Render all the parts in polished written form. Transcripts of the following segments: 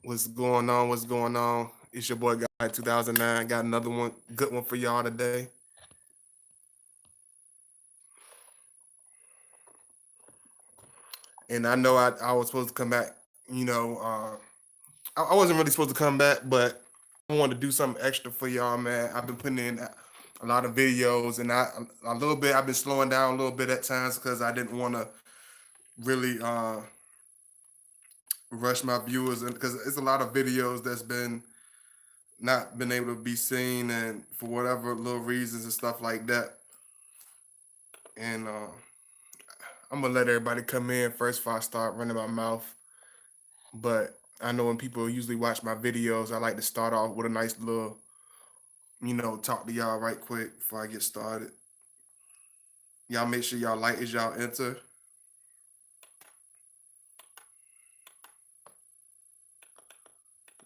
What's going on? What's going on? It's your boy Guy 2009. Got another one, good one for y'all today. And I know I was supposed to come back. I wasn't really supposed to come back, but I wanted to do something extra for y'all, man. I've been putting in a lot of videos, and a little bit. I've been slowing down a little bit at times because I didn't want to really rush my viewers, and because it's a lot of videos that's been not been able to be seen, and for whatever little reasons and stuff like that. And I'm gonna let everybody come in first before I start running my mouth. But I know when people usually watch my videos, I like to start off with a nice little, talk to y'all right quick before I get started. Y'all make sure y'all like as y'all enter.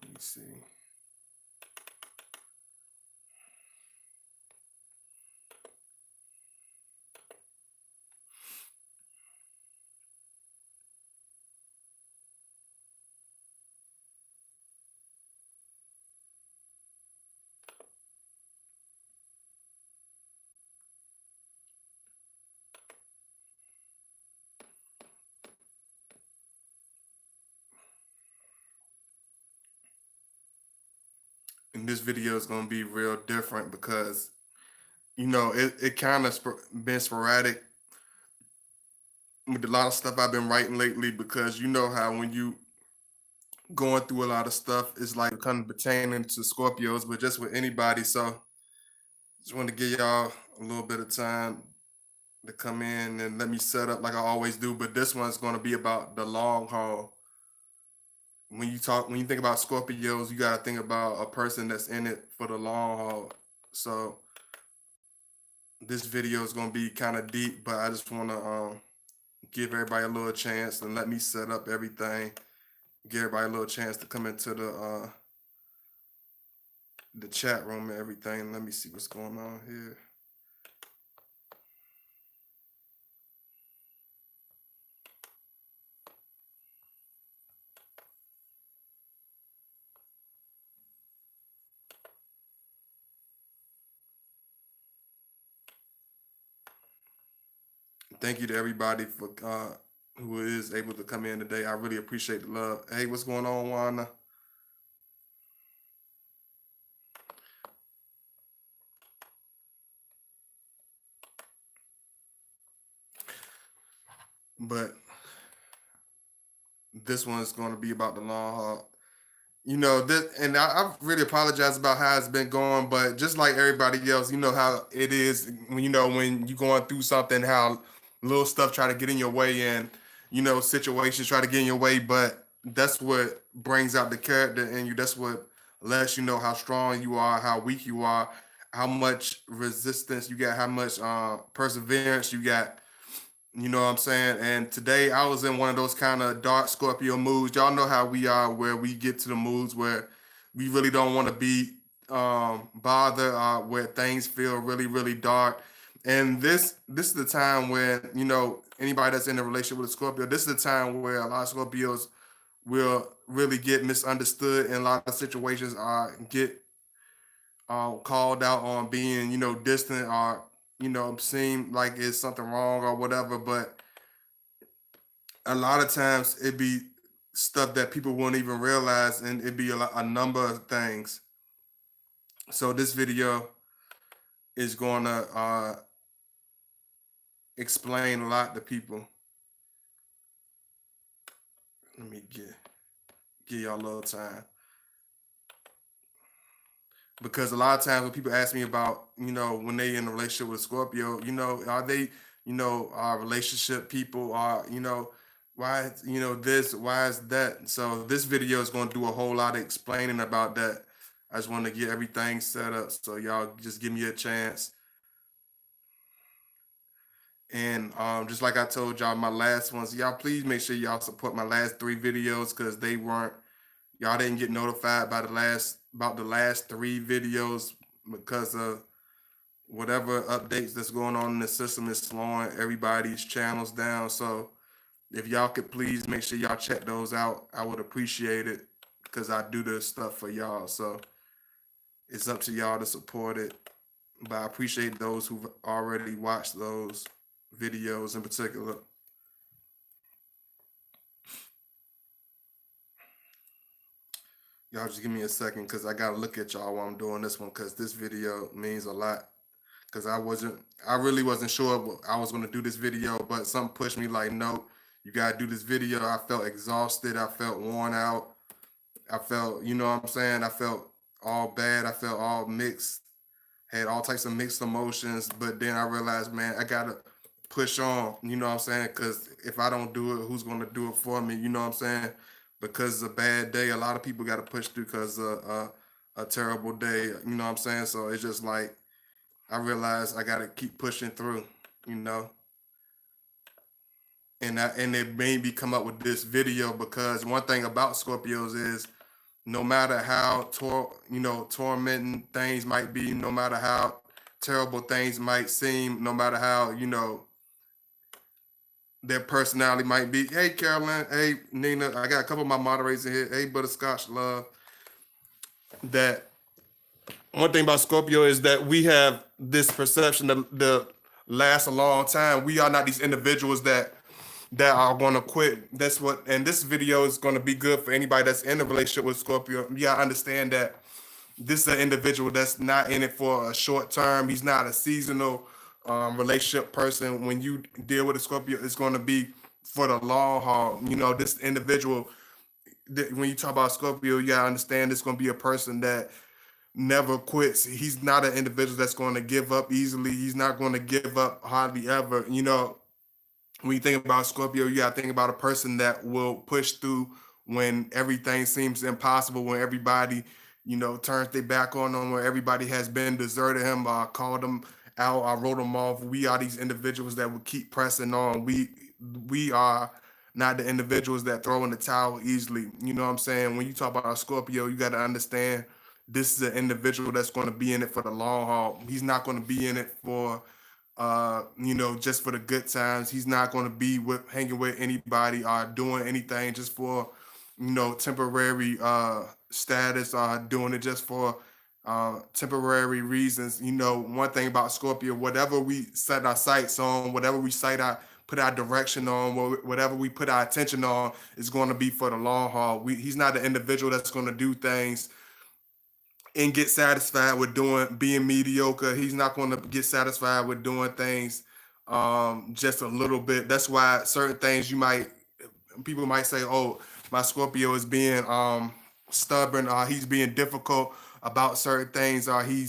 Let me see. And this video is gonna be real different because it kind of been sporadic with a lot of stuff I've been writing lately because you know how when you going through a lot of stuff, it's like kind of pertaining to Scorpios, but just with anybody. So just want to give y'all a little bit of time to come in and let me set up like I always do. But this one's going to be about the long haul. When you think about Scorpios, you got to think about a person that's in it for the long haul. So this video is going to be kind of deep, but I just want to give everybody a little chance and let me set up everything. Give everybody a little chance to come into the chat room and everything. Let me see what's going on here. Thank you to everybody for who is able to come in today. I really appreciate the love. Hey, what's going on, Wanda? But this one's going to be about the long haul. This, and I really apologize about how it's been going, but just like everybody else, you know how it is when when you're going through something, how little stuff try to get in your way, and situations try to get in your way, but that's what brings out the character in you. That's what lets you know how strong you are, how weak you are, how much resistance you got, how much perseverance you got. You know what I'm saying? And today I was in one of those kind of dark Scorpio moods. Y'all know how we are, where we get to the moods where we really don't want to be bothered, where things feel really, really dark. And this is the time when anybody that's in a relationship with a Scorpio, this is the time where a lot of Scorpios will really get misunderstood, and a lot of situations get called out on being distant, or seem like it's something wrong or whatever. But a lot of times it be stuff that people won't even realize, and it be a number of things. So this video is going to explain a lot to people. Let me give y'all a little time, because a lot of times when people ask me about when they in a relationship with Scorpio, are they relationship people, are why this, why is that. So this video is going to do a whole lot of explaining about that. I just want to get everything set up, so y'all just give me a chance. And just like I told y'all my last ones, y'all please make sure y'all support my last 3 videos, because y'all didn't get notified by the last 3 videos because of whatever updates that's going on in the system is slowing everybody's channels down. So if y'all could please make sure y'all check those out, I would appreciate it. because I do this stuff for y'all. So it's up to y'all to support it. But I appreciate those who've already watched those videos in particular. Y'all just give me a second because I gotta look at y'all while I'm doing this one because this video means a lot. Because I really wasn't sure I was gonna do this video, but something pushed me like, no, you gotta do this video. I felt exhausted. I felt worn out. I felt, you know what I'm saying? I felt all bad. I felt all mixed, had all types of mixed emotions. But then I realized, man, I gotta push on, you know what I'm saying? Because if I don't do it, who's gonna do it for me? You know what I'm saying? Because it's a bad day, a lot of people gotta push through because of a terrible day, you know what I'm saying? So it's just like I realized I gotta keep pushing through, you know. And it made me come up with this video because one thing about Scorpios is no matter how tormenting things might be, no matter how terrible things might seem, no matter how their personality might be. Hey Carolyn, hey Nina, I got a couple of my moderators in here. Hey Butterscotch Love. That one thing about Scorpio is that we have this perception that lasts a long time. We are not these individuals that are going to quit. That's what, and this video is going to be good for anybody that's in a relationship with Scorpio. You got to understand that this is an individual that's not in it for a short term. He's not a seasonal relationship person. When you deal with a Scorpio, it's going to be for the long haul. You know, this individual, when you talk about Scorpio, you got to understand it's going to be a person that never quits. He's not an individual that's going to give up easily. He's not going to give up hardly ever. You know, when you think about Scorpio, you got to think about a person that will push through when everything seems impossible, when everybody, turns their back on him, when everybody has been deserted him, called him out, I wrote him off. We are these individuals that will keep pressing on. We are not the individuals that throw in the towel easily. You know what I'm saying? When you talk about a Scorpio, you got to understand this is an individual that's going to be in it for the long haul. He's not going to be in it for just for the good times. He's not going to be hanging with anybody or doing anything just for, temporary status or doing it just for temporary reasons. One thing about Scorpio, whatever we set our sights on, whatever we put our direction on, whatever we put our attention on is going to be for the long haul. He's not an individual that's going to do things and get satisfied with being mediocre. He's not going to get satisfied with doing things just a little bit. That's why certain things people might say, oh, my Scorpio is being stubborn, or he's being difficult about certain things, or he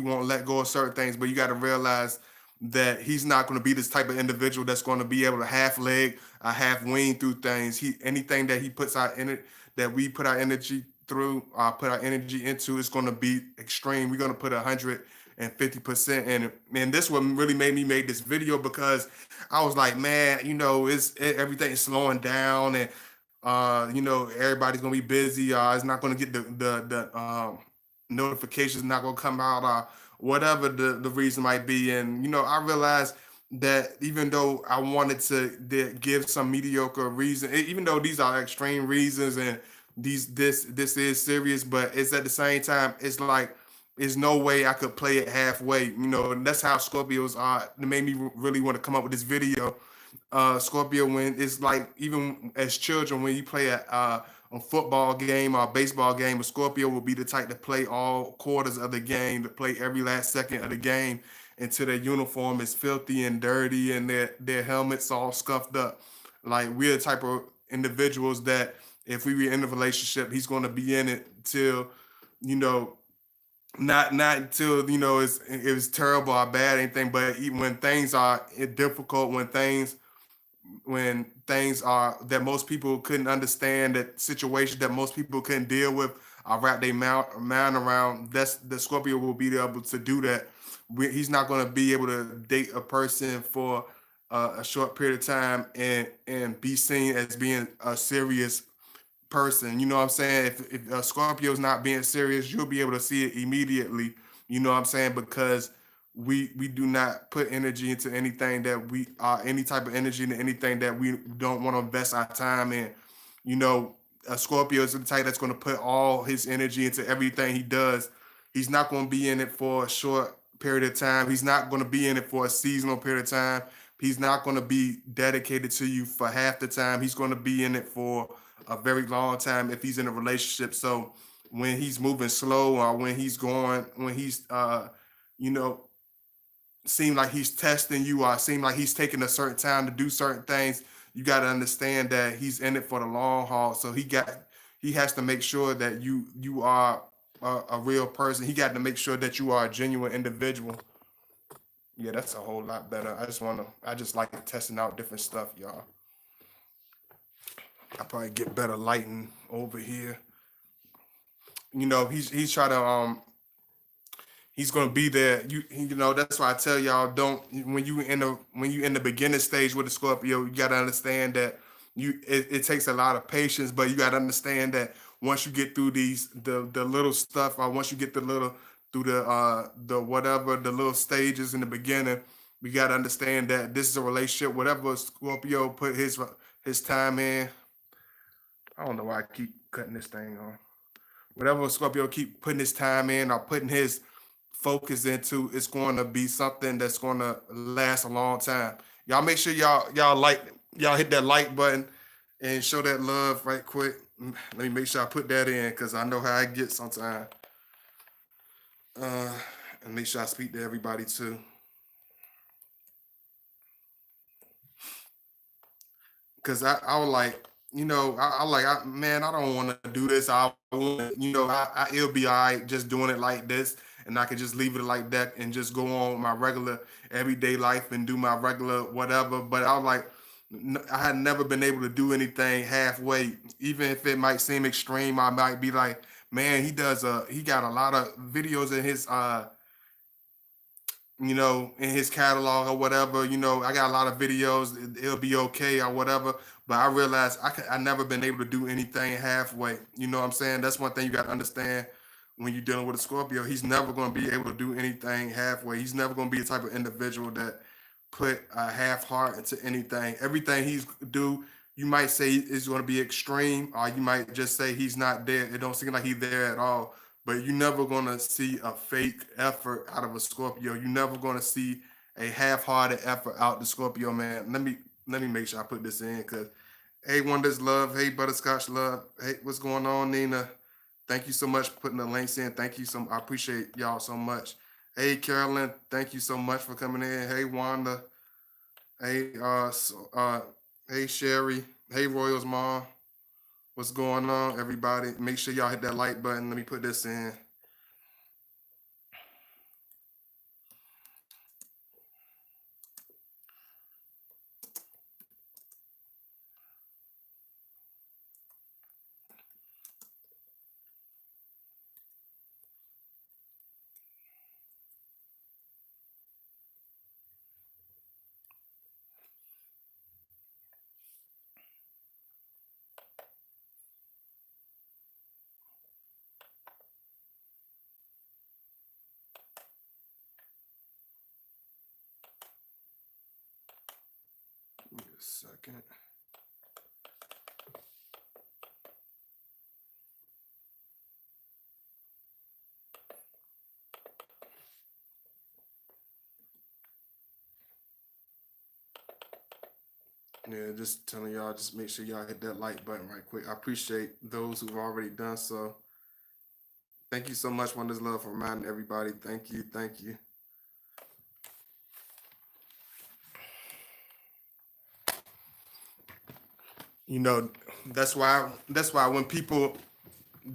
won't let go of certain things. But you got to realize that he's not going to be this type of individual that's going to be able to half leg, half wing through things. Anything that he puts out in it, that we put our energy through, put our energy into, is going to be extreme. We're going to put 150% in it. And this what really made me make this video, because I was like, man, everything's slowing down, and everybody's gonna be busy. It's not gonna get the notifications, not gonna come out, whatever the reason might be. And I realized that even though I wanted to give some mediocre reason, even though these are extreme reasons and this is serious, but it's at the same time, it's like there's no way I could play it halfway. And that's how Scorpios are. It made me really want to come up with this video. Scorpio, when it's like, even as children, when you play a football game or a baseball game, a Scorpio will be the type to play all quarters of the game, to play every last second of the game until their uniform is filthy and dirty and their helmets all scuffed up. Like, we're the type of individuals that if we were in a relationship, he's going to be in it till, not until it was terrible or bad, anything, but even when things are difficult, when things are that most people couldn't understand, that situation that most people couldn't deal with, wrap their mind around, that's the Scorpio will be able to do that. He's not going to be able to date a person for a short period of time and be seen as being a serious person. You know what I'm saying? If a Scorpio's not being serious, you'll be able to see it immediately. You know what I'm saying? Because we do not put energy into anything that any type of energy into anything that we don't want to invest our time in. a Scorpio is the type that's going to put all his energy into everything he does. He's not going to be in it for a short period of time. He's not going to be in it for a seasonal period of time. He's not going to be dedicated to you for half the time. He's going to be in it for a very long time if he's in a relationship. So when he's moving slow, or when he's you know, seem like he's testing you, or seem like he's taking a certain time to do certain things, you got to understand that he's in it for the long haul. So he has to make sure that you are a real person. He got to make sure that you are a genuine individual. Yeah, that's a whole lot better. I just like testing out different stuff, y'all. I probably get better lighting over here. He's trying to he's gonna be there. That's why I tell y'all, don't when you in the beginning stage with the Scorpio, you gotta understand that it takes a lot of patience, but you gotta understand that once you get through the little stuff, or once you get through the whatever the little stages in the beginning, we gotta understand that this is a relationship. Whatever Scorpio put his time in, I don't know why I keep cutting this thing on. Whatever Scorpio keep putting his time in, or putting his focus into, it's going to be something that's going to last a long time. Y'all make sure y'all hit that like button and show that love right quick. Let me make sure I put that in because I know how I get sometimes. Uh, and make sure I speak to everybody too. Because I was like, man, I don't want to do this. I want, it'll be all right just doing it like this, and I could just leave it like that and just go on with my regular everyday life and do my regular whatever. But I was like, I had never been able to do anything halfway, even if it might seem extreme. I might be like, man, he got a lot of videos in his in his catalog or whatever. I got a lot of videos. It'll be okay or whatever. But I realized I never been able to do anything halfway. You know what I'm saying? That's one thing you got to understand when you're dealing with a Scorpio. He's never going to be able to do anything halfway. He's never going to be the type of individual that put a half heart into anything. Everything he's do, you might say is going to be extreme, or you might just say he's not there. It don't seem like he's there at all. But you're never gonna see a fake effort out of a Scorpio. You're never gonna see a half-hearted effort out the Scorpio, man. Let me make sure I put this in because hey, Wonders Love, hey, Butterscotch Love, hey, what's going on, Nina? Thank you so much for putting the links in. Thank you I appreciate y'all so much. Hey, Carolyn, thank you so much for coming in. Hey, Wanda. Hey, hey, Sherry. Hey, Royals mom. What's going on, everybody? Make sure y'all hit that like button. Let me put this in. Give me a second. Yeah, just telling y'all, just make sure y'all hit that like button right quick. I appreciate those who've already done so. Thank you so much, Wonders Love, for reminding everybody. Thank you, thank you. You know, that's why when people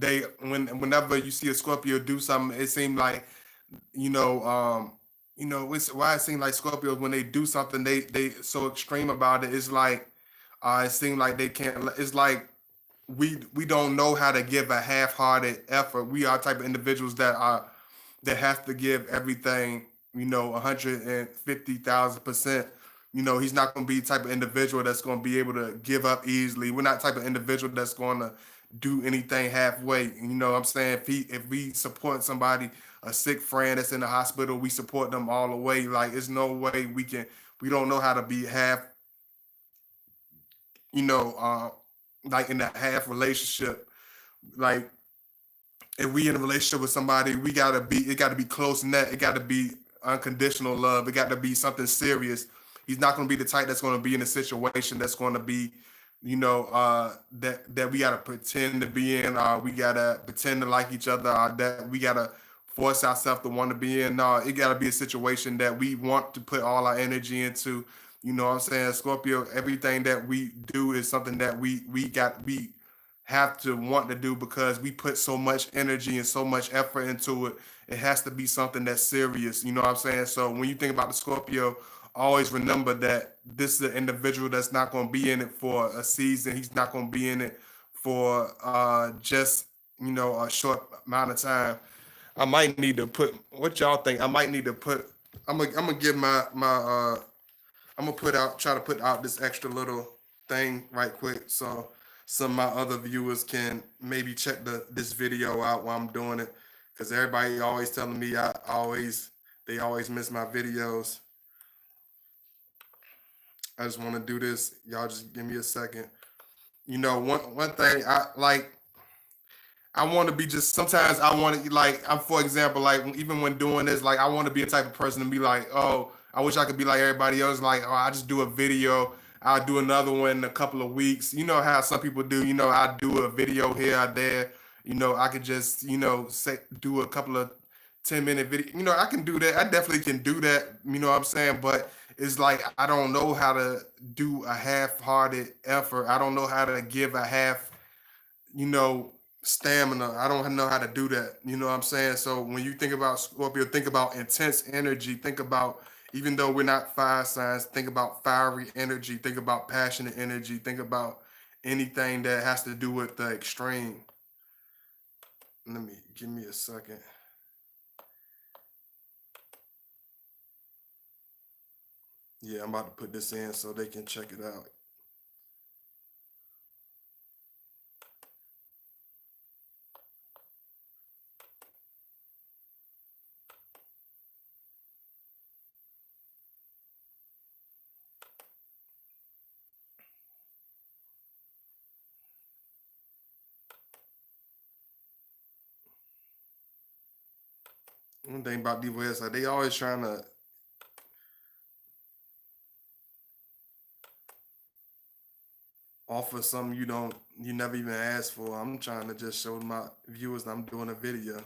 whenever you see a Scorpio do something, it seems like you know, it's why it seems like Scorpios when they do something, they so extreme about it. It's like it seems like they can't. It's like we don't know how to give a half-hearted effort. We are type of individuals that have to give everything, 150,000%. He's not going to be the type of individual that's going to be able to give up easily. We're not the type of individual that's going to do anything halfway. You know what I'm saying? If we support somebody, a sick friend that's in the hospital, we support them all the way. Like, there's no way we don't know how to be half, you know, like in a half relationship. Like if we in a relationship with somebody, we gotta be it gotta be close net. It gotta be unconditional love. It gotta be something serious. He's not gonna be the type that's gonna be in a situation that's gonna be, that we gotta pretend to be in, we gotta pretend to like each other, that we gotta force ourselves to want to be in. No, it gotta be a situation that we want to put all our energy into. You know what I'm saying? Scorpio, everything that we do is something that we have to want to do because we put so much energy and so much effort into it. It has to be something that's serious. You know what I'm saying? So when you think about the Scorpio, always remember that this is an individual that's not going to be in it for a season. He's not going to be in it for just a short amount of time. I might need to put what y'all think. I might need to put. I'm gonna give my I'm gonna try to put out this extra little thing right quick so some of my other viewers can maybe check this video out while I'm doing it because everybody always telling me they always miss my videos. I just want to do this. Y'all just give me a second. One thing I like. I want to be just sometimes I want to like I'm for example like even when doing this like I want to be a type of person to be like, oh, I wish I could be like everybody else, like, oh, I just do a video, I'll do another one in a couple of weeks. You know how some people do, I do a video here or there. I could just say do a couple of 10-minute video. I can do that. I definitely can do that. You know what I'm saying? But it's like I don't know how to do a half-hearted effort. I don't know how to give a half you know, stamina. I don't know how to do that. You know what I'm saying? So when you think about Scorpio, think about intense energy. Think about, even though we're not fire signs, think about fiery energy. Think about passionate energy. Think about anything that has to do with the extreme. Give me a second. Yeah, I'm about to put this in so they can check it out. One thing about Diva is like they always trying to offer something you never even asked for. I'm trying to just show my viewers that I'm doing a video.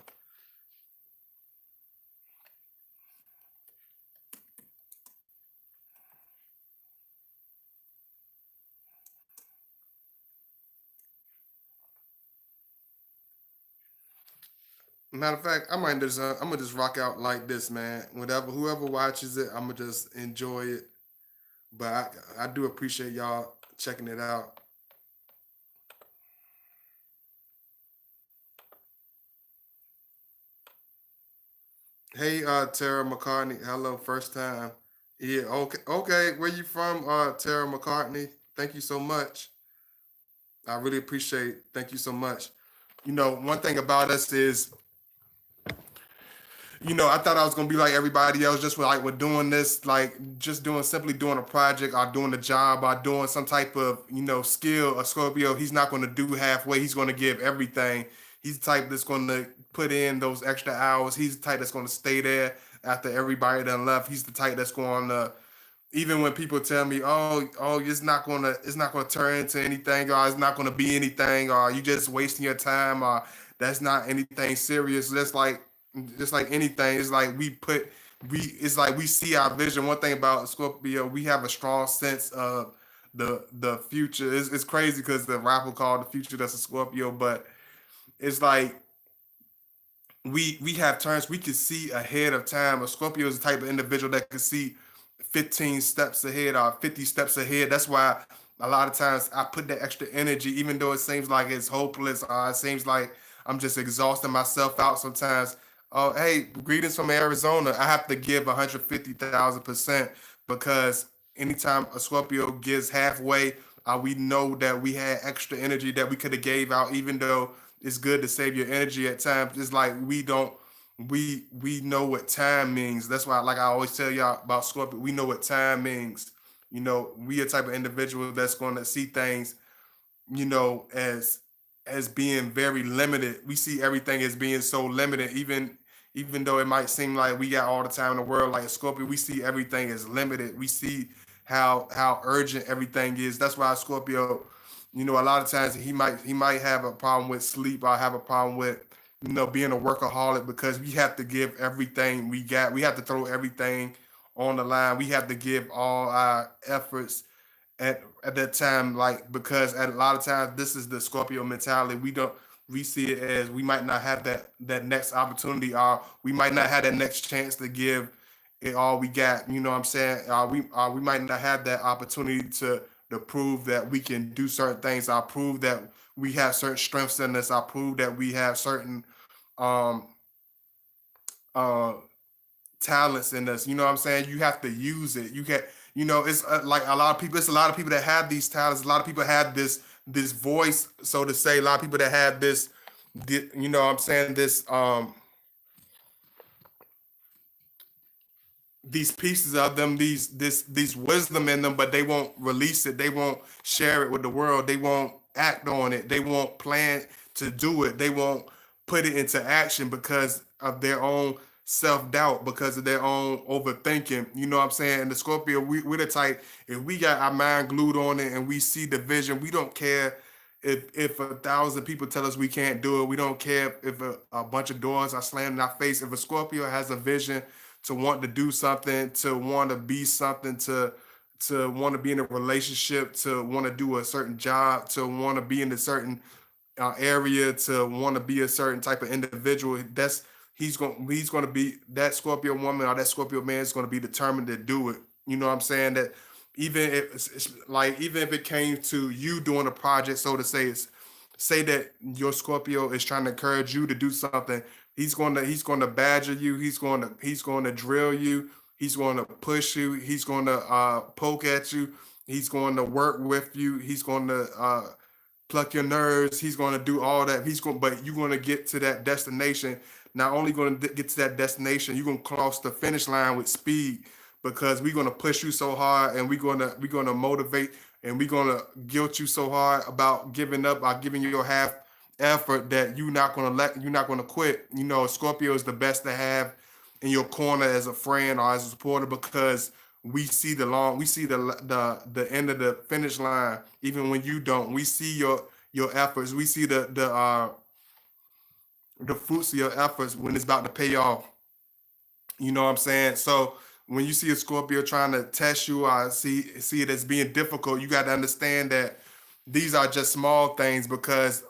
Matter of fact, I'm gonna just rock out like this, man. Whatever, whoever watches it, I'm gonna just enjoy it. But I do appreciate y'all checking it out. Hey, Tara McCartney. Hello, first time. Yeah, okay, okay. Where you from, Tara McCartney? Thank you so much. I really appreciate. Thank you so much. One thing about us is I thought I was gonna be like everybody else, just with doing this, like just simply doing a project or doing a job or doing some type of skill. A Scorpio, he's not gonna do halfway. He's gonna give everything. He's the type that's gonna put in those extra hours. He's the type that's gonna stay there after everybody done left. He's the type that's gonna even when people tell me, oh, it's not gonna turn into anything, or it's not gonna be anything, or you just wasting your time, or that's not anything serious. That's like just like anything. It's like it's like we see our vision. One thing about Scorpio, we have a strong sense of the future. It's crazy because the rapper called the future that's a Scorpio, but it's like we have turns we can see ahead of time. A Scorpio is the type of individual that can see 15 steps ahead or 50 steps ahead. That's why a lot of times I put that extra energy, even though it seems like it's hopeless or it seems like I'm just exhausting myself out sometimes. Oh, hey, greetings from Arizona. I have to give 150,000% because anytime a Scorpio gives halfway, we know that we had extra energy that we could have gave out, even though it's good to save your energy at times. It's like we don't we know what time means. That's why, like I always tell y'all about Scorpio, we know what time means. We a type of individual that's going to see things as being very limited. We see everything as being so limited, even though it might seem like we got all the time in the world, like Scorpio, we see everything as limited. We see how urgent everything is. That's why Scorpio, a lot of times he might have a problem with sleep or have a problem with being a workaholic because we have to give everything we got. We have to throw everything on the line. We have to give all our efforts at that time, like because at a lot of times this is the Scorpio mentality. We see it as we might not have that next opportunity, or we might not have that next chance to give it all we got. You know what I'm saying? We might not have that opportunity to prove that we can do certain things. I prove that we have certain strengths in us. I prove that we have certain um uh talents in us. You know what I'm saying? You have to use it. You can, it's like a lot of people. It's a lot of people that have these talents. A lot of people have this voice, so to say. A lot of people that have what I'm saying, these pieces of them, these wisdom in them, but they won't release it. They won't share it with the world. They won't act on it. They won't plan to do it. They won't put it into action because of their own self doubt, because of their own overthinking. You know what I'm saying? And the Scorpio, we're the type, if we got our mind glued on it and we see the vision, we don't care if 1,000 people tell us we can't do it. We don't care if a bunch of doors are slammed in our face. If a Scorpio has a vision to want to do something, to want to be something, to want to be in a relationship, to want to do a certain job, to want to be in a certain area, to want to be a certain type of individual. That's he's going to be that Scorpio woman or that Scorpio man is going to be determined to do it. You know what I'm saying? That even if like even if it came to you doing a project, so to say, say that your Scorpio is trying to encourage you to do something. He's going to badger you. He's going to drill you. He's going to push you. He's going to poke at you. He's going to work with you. He's going to pluck your nerves. He's going to do all that. But you're going to get to that destination. Not only going to get to that destination, you're going to cross the finish line with speed because we're going to push you so hard, and we're going to motivate, and we're going to guilt you so hard about giving up, or giving you your half effort, that you're not going to quit. Scorpio is the best to have in your corner as a friend or as a supporter because we see the end of the finish line even when you don't. We see your efforts. We see the fruits of your efforts when it's about to pay off. You know what I'm saying? So when you see a Scorpio trying to test you, I see it as being difficult. You got to understand that these are just small things because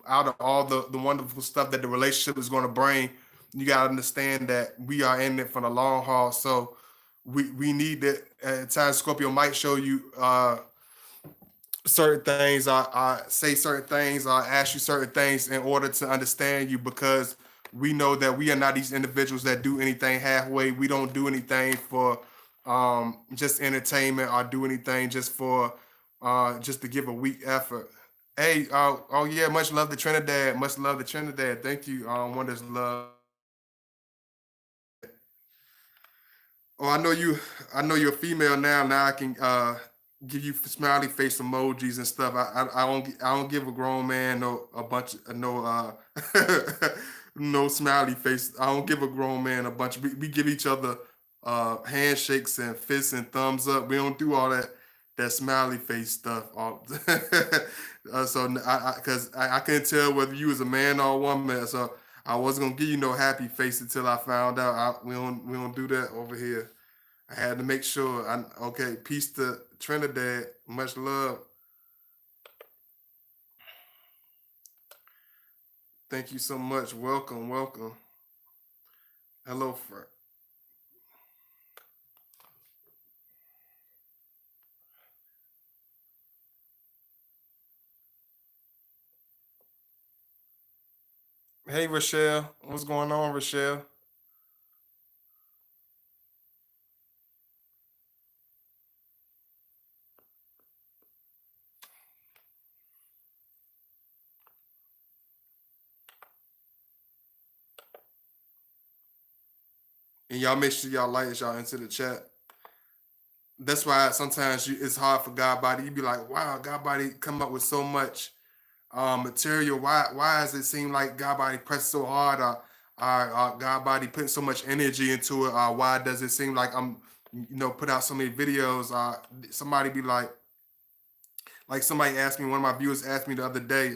out of all the wonderful stuff that the relationship is going to bring, you got to understand that we are in it for the long haul. So we need that. At times, Scorpio might show you certain things, I say certain things, I ask you certain things in order to understand you because we know that we are not these individuals that do anything halfway. We don't do anything for just entertainment or do anything just to give a weak effort. Hey, oh yeah, much love to Trinidad. Much love to Trinidad. Thank you. Wonders love. Oh, I know you're a female now. Now I can give you smiley face emojis and stuff. I don't give a grown man no a bunch of no no smiley face. I don't give a grown man a bunch. We give each other handshakes and fists and thumbs up. We don't do all that smiley face stuff. So I couldn't tell whether you was a man or a woman. So I wasn't gonna give you no happy face until I found out. We don't do that over here. I had to make sure. Okay. Peace to Trinidad. Much love. Thank you so much. Welcome, welcome. Hello, Frank. Hey, Rochelle. What's going on, Rochelle? And y'all make sure y'all like y'all into the chat. That's why sometimes it's hard for God body. You be like, wow, God body come up with so much material. Why does it seem like God body press so hard? God body putting so much energy into it. Why does it seem like I'm put out so many videos? Somebody be like somebody asked me, one of my viewers asked me the other day,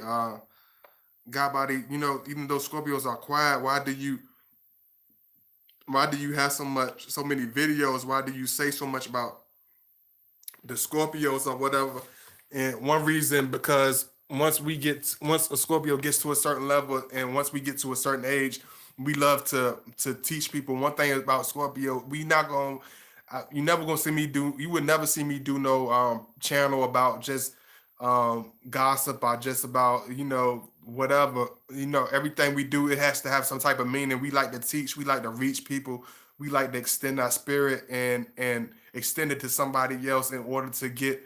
God body, even though Scorpios are quiet, why do you have so many videos? Why do you say so much about the Scorpios or whatever? And one reason, because once a Scorpio gets to a certain level, and once we get to a certain age, we love to teach people. One thing about Scorpio, we not gonna you never gonna see me do you would never see me do no channel about just gossip or just about whatever. Everything we do, it has to have some type of meaning. We like to teach, we like to reach people, we like to extend our spirit and extend it to somebody else in order to get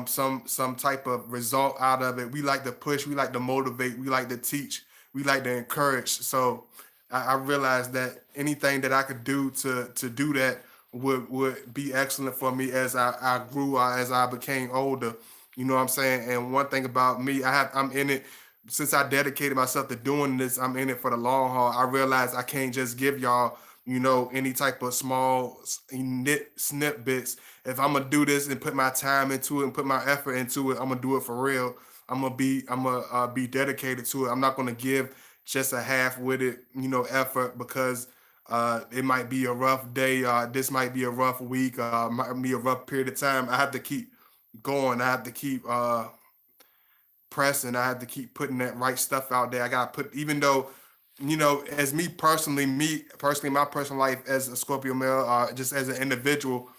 some type of result out of it. We like to push, we like to motivate, we like to teach, we like to encourage. So I realized that anything that I could do to do that would be excellent for me as I grew, as I became older. You know what I'm saying? And one thing about me, I'm in it since I dedicated myself to doing this. I'm in it for the long haul. I realize I can't just give y'all any type of small snip bits. If I'm gonna do this and put my time into it and put my effort into it, I'm gonna do it for real. I'm gonna be dedicated to it. I'm not gonna give just a half-witted effort because it might be a rough day. This might be a rough week. Might be a rough period of time. I have to keep going. I have to keep pressing. I have to keep putting that right stuff out there. I gotta put, even though as me personally, my personal life as a Scorpio male, just as an individual,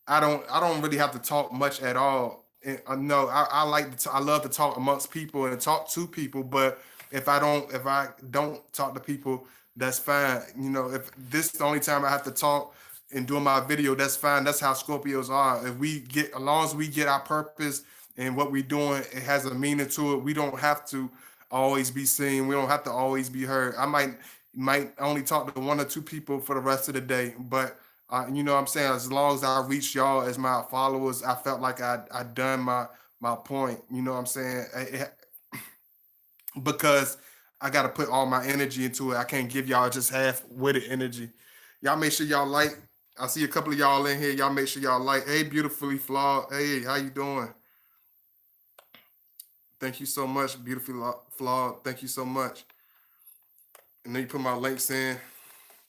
I don't really have to talk much at all. And, no, I like I love to talk amongst people and talk to people. But if I don't talk to people, that's fine. If this is the only time I have to talk and doing my video, that's fine. That's how Scorpios are. If we get, as long as we get our purpose and what we're doing, it has a meaning to it. We don't have to always be seen. We don't have to always be heard. I might only talk to one or two people for the rest of the day, but you know what I'm saying? As long as I reach y'all as my followers, I felt like I done my point. You know what I'm saying? Because I got to put all my energy into it. I can't give y'all just half-witted energy. Y'all make sure y'all like. I see a couple of y'all in here. Y'all make sure y'all like. Hey, beautifully flawed. Hey, how you doing? Thank you so much, beautifully flawed. Thank you so much. And then you put my links in.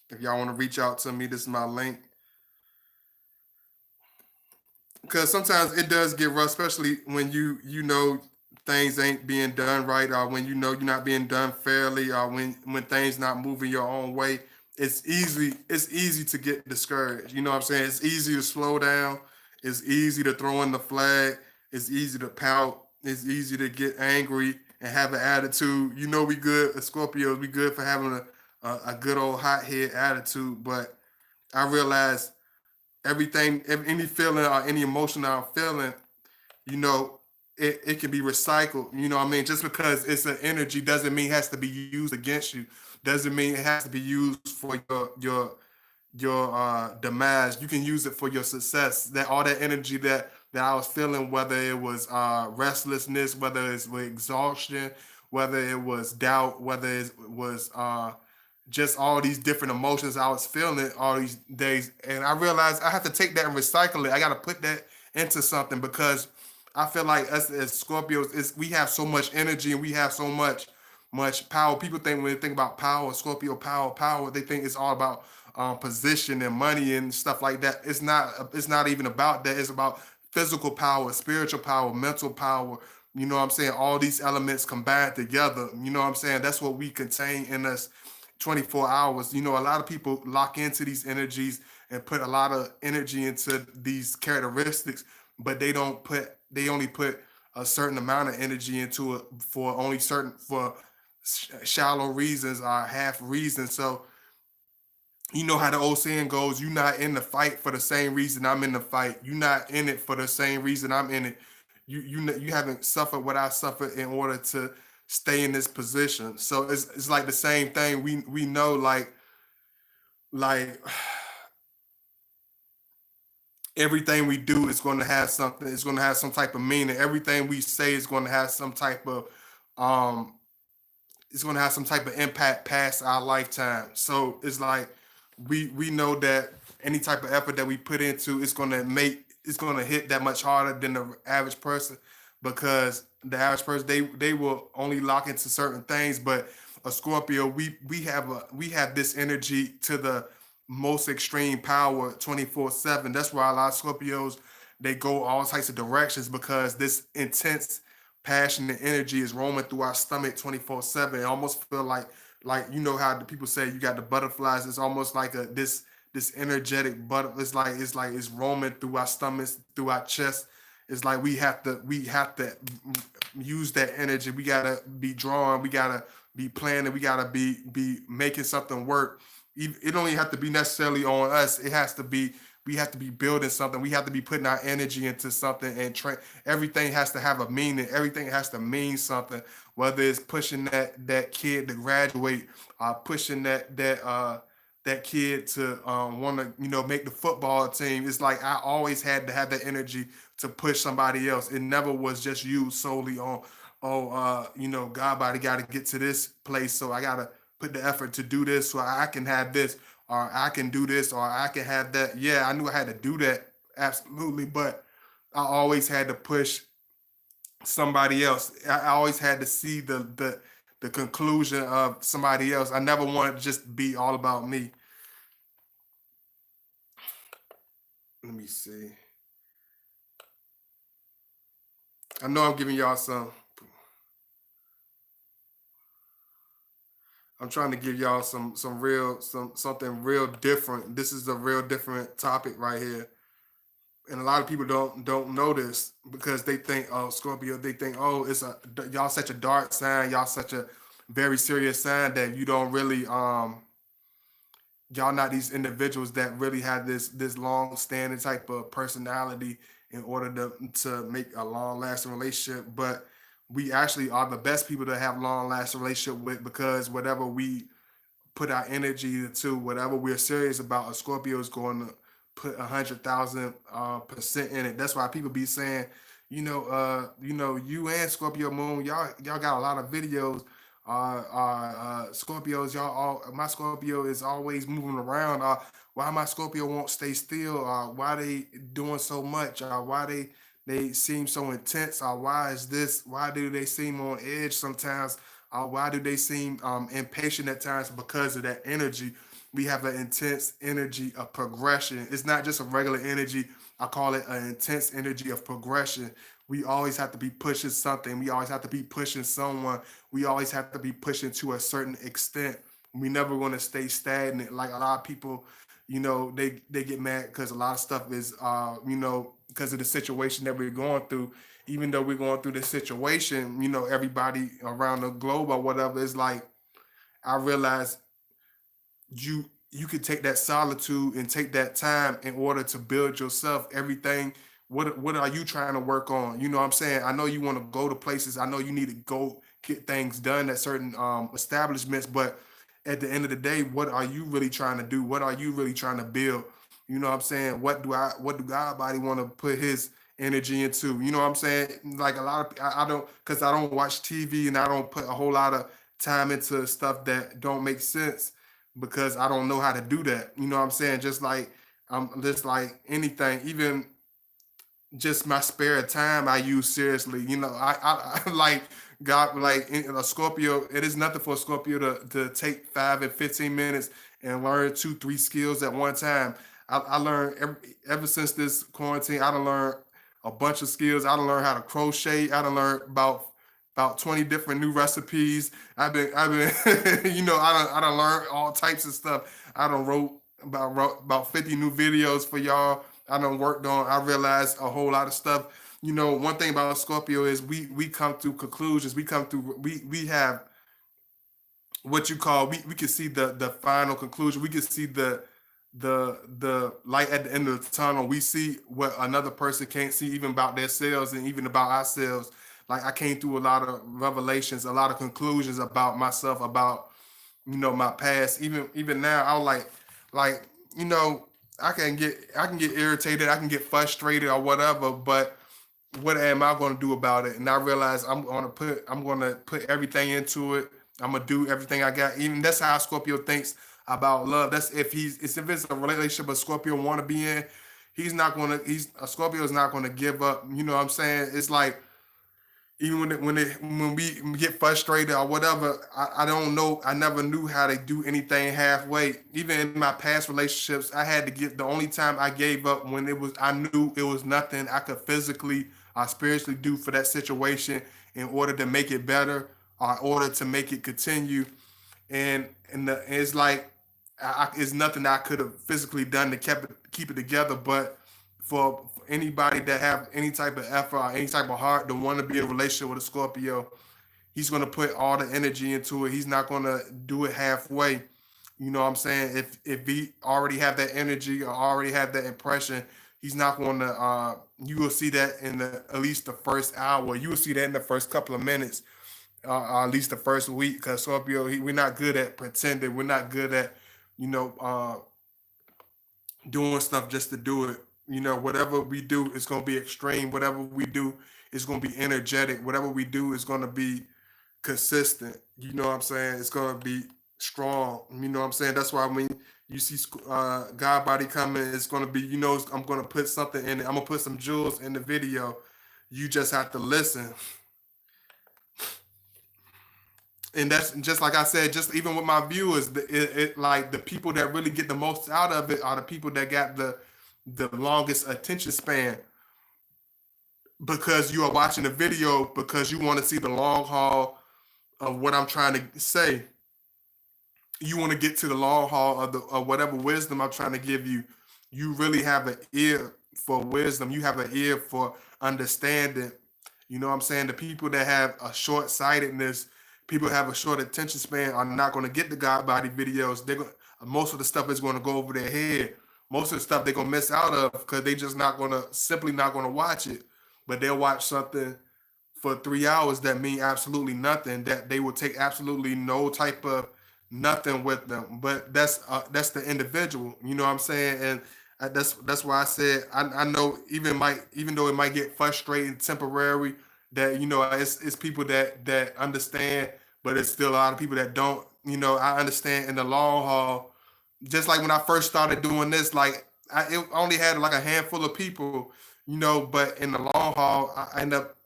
If y'all want to reach out to me, this is my link. Because sometimes it does get rough, especially when you know things ain't being done right, or when you're not being done fairly, or when things not moving your own way. It's easy to get discouraged. You know what I'm saying? It's easy to slow down. It's easy to throw in the flag. It's easy to pout. It's easy to get angry and have an attitude. We good as Scorpios. We good for having a good old hot head attitude. But I realize everything, any feeling or any emotion that I'm feeling, you know, it can be recycled. You know what I mean? Just because it's an energy doesn't mean it has to be used against you. Doesn't mean it has to be used for your demise. You can use it for your success. That all that energy that I was feeling, whether it was restlessness, whether it was exhaustion, whether it was doubt, whether it was just all these different emotions I was feeling all these days. And I realized I have to take that and recycle it. I got to put that into something because I feel like us as Scorpios, we have so much energy and we have so much power. People think when they think about power, Scorpio power, they think it's all about position and money and stuff like that. It's not. It's not even about that. It's about physical power, spiritual power, mental power. You know what I'm saying? All these elements combined together. You know what I'm saying? That's what we contain in us 24 hours. A lot of people lock into these energies and put a lot of energy into these characteristics, but they only put a certain amount of energy into it for only certain for shallow reasons or half reasons. So you know how the old saying goes, you're not in the fight for the same reason I'm in the fight. You're not in it for the same reason I'm in it. You haven't suffered what I suffered in order to stay in this position. So it's like the same thing. We know like everything we do is going to have something. It's going to have some type of meaning. Everything we say is going to have some type of um, it's going to have some type of impact past our lifetime. So it's like we know that any type of effort that we put into, it's going to hit that much harder than the average person, because the average person, they will only lock into certain things. But a Scorpio, we have this energy to the most extreme power 24/7. That's why a lot of Scorpios, they go all types of directions, because this intense passion and energy is roaming through our stomach 24/7. It almost feel like you know how the people say you got the butterflies. It's almost like a this energetic butter. It's like it's roaming through our stomachs, through our chest. It's like we have to use that energy. We gotta be drawing. We gotta be planning. We gotta be making something work. It don't even have to be necessarily on us. It has to be, we have to be building something. We have to be putting our energy into something, and everything has to have a meaning. Everything has to mean something. Whether it's pushing that kid to graduate, pushing that kid to want to make the football team. It's like I always had to have that energy to push somebody else. It never was just you solely on, God body got to get to this place, so I gotta put the effort to do this so I can have this, or I can do this, or I can have that. Yeah, I knew I had to do that, absolutely, but I always had to push somebody else. I always had to see the conclusion of somebody else. I never wanted to just be all about me. Let me see. I know I'm giving y'all some. I'm trying to give y'all something real different. This is a real different topic right here, and a lot of people don't know this, because they think, oh, Scorpio, they think, oh, y'all such a dark sign, y'all such a very serious sign, that you don't really y'all not these individuals that really have this long standing type of personality in order to make a long lasting relationship. But we actually are the best people to have long lasting relationship with, because whatever we put our energy into, whatever we're serious about, a Scorpio is going to put 100,000 percent in it. That's why people be saying, you and Scorpio Moon, y'all got a lot of videos. Scorpios, y'all all my Scorpio is always moving around. Why my Scorpio won't stay still? Why they doing so much? Why they seem so intense? Why is this? Why do they seem on edge sometimes? Why do they seem impatient at times? Because of that energy. We have an intense energy of progression. It's not just a regular energy. I call it an intense energy of progression. We always have to be pushing something. We always have to be pushing someone. We always have to be pushing to a certain extent. We never want to stay stagnant. Like a lot of people, they get mad because a lot of stuff is, because of the situation that we're going through. Even though we're going through this situation, everybody around the globe or whatever is like, I realize you could take that solitude and take that time in order to build yourself. Everything, what are you trying to work on? You know what I'm saying? I know you want to go to places. I know you need to go get things done at certain establishments, but at the end of the day, what are you really trying to do? What are you really trying to build? You know what I'm saying? What do God body want to put his energy into? You know what I'm saying? Like a lot of, I don't, because I don't watch TV and I don't put a whole lot of time into stuff that don't make sense, because I don't know how to do that. You know what I'm saying? Just like anything, even just my spare time I use seriously. I like God, like in a Scorpio. It is nothing for a Scorpio to take 5 and 15 minutes and learn 2, 3 skills at one time. I learned ever since this quarantine. I done learned a bunch of skills. I done learned how to crochet. I done learned about 20 different new recipes. I've been I done learned all types of stuff. I done wrote about 50 new videos for y'all. I done worked on. I realized a whole lot of stuff. One thing about Scorpio is we come through conclusions. We have what you call, we can see the final conclusion. We can see the light at the end of the tunnel. We see what another person can't see, even about themselves and even about ourselves. Like I came through a lot of revelations, a lot of conclusions about myself, about my past. Even now, I was like, you know I can get irritated, I can get frustrated or whatever, but what am I going to do about it? And I realize I'm going to put everything into it. I'm gonna do everything I got. Even that's how Scorpio thinks about love. That's if it's a relationship a Scorpio want to be in, he's not gonna he's a Scorpio is not gonna give up. You know what I'm saying? It's like even when we get frustrated or whatever, I don't know. I never knew how to do anything halfway. Even in my past relationships, I had to get the only time I gave up when it was I knew it was nothing I could physically or spiritually do for that situation in order to make it better or in order to make it continue. And it's like it's nothing I could have physically done to keep it together, but for anybody that have any type of effort or any type of heart to want to be in a relationship with a Scorpio, he's gonna put all the energy into it. He's not gonna do it halfway. You know what I'm saying? If he already have that energy or already have that impression, he's not gonna. You will see that in the at least the first hour. You will see that in the first couple of minutes, at least the first week. Because Scorpio, we're not good at pretending. We're not good at, you know, doing stuff just to do it. You know, whatever we do is going to be extreme. Whatever we do is going to be energetic. Whatever we do is going to be consistent. You know what I'm saying? It's going to be strong. You know what I'm saying? That's why when you see God body coming, it's going to be, I'm going to put something in it. I'm going to put some jewels in the video. You just have to listen. And that's just like I said, just even with my viewers, like the people that really get the most out of it are the people that got the longest attention span because you are watching the video because you want to see the long haul of what I'm trying to say. You want to get to the long haul of whatever wisdom I'm trying to give you. You really have an ear for wisdom. You have an ear for understanding. You know what I'm saying? The people that have a short sightedness, people have a short attention span are not going to get the God body videos. They're going most of the stuff is going to go over their head. Most of the stuff they're going to miss out of because they just not going to simply not going to watch it. But they'll watch something for 3 hours that mean absolutely nothing. That they will take absolutely no type of nothing with them. But that's the individual. You know what I'm saying? And that's why I said I know even though it might get frustrating temporary, that it's people that understand, but it's still a lot of people that don't. I understand in the long haul. Just like when I first started doing this, like it only had like a handful of people, but in the long haul, I end up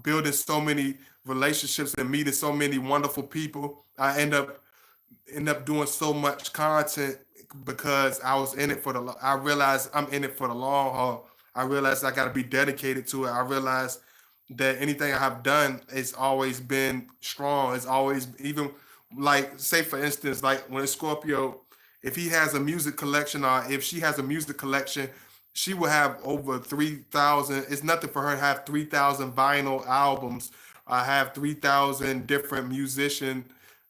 building so many relationships and meeting so many wonderful people. I end up doing so much content because I was in it for the. I realized I'm in it for the long haul. I realized I got to be dedicated to it. I realized that anything I have done, it's always been strong. It's always even like say for instance, like when Scorpio, if he has a music collection or if she has a music collection, she will have over 3,000. It's nothing for her to have 3,000 vinyl albums. I have 3,000 different musician.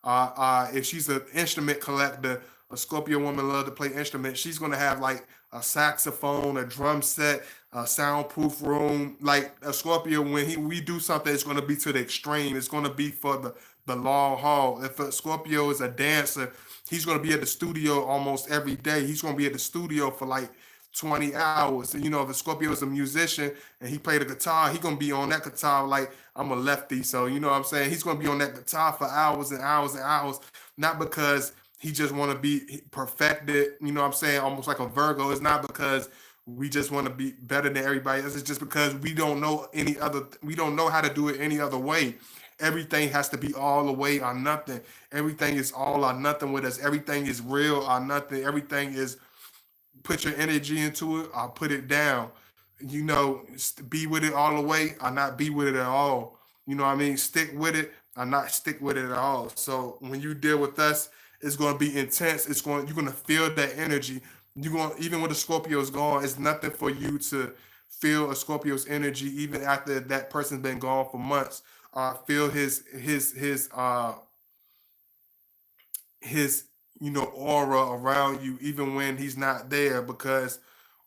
If she's an instrument collector, a Scorpio woman love to play instruments. She's gonna have like a saxophone, a drum set, a soundproof room. Like a Scorpio, when we do something, it's gonna be to the extreme. It's gonna be for the long haul. If a Scorpio is a dancer, he's gonna be at the studio almost every day. He's gonna be at the studio for like 20 hours. And, if a Scorpio is a musician and he played the guitar, he gonna be on that guitar like I'm a lefty. So you know what I'm saying? He's gonna be on that guitar for hours and hours and hours, not because he just want to be perfected, you know what I'm saying, almost like a Virgo. It's not because we just want to be better than everybody else. It's just because we don't know how to do it any other way. Everything has to be all the way or nothing. Everything is all or nothing with us. Everything is real or nothing. Everything is put your energy into it or put it down. Be with it all the way or not be with it at all. You know what I mean? Stick with it or not stick with it at all. So when you deal with us, it's going to be intense. You're going to feel that energy. You're going even when the Scorpio's gone, it's nothing for you to feel a Scorpio's energy even after that person's been gone for months. Feel his aura around you even when he's not there, because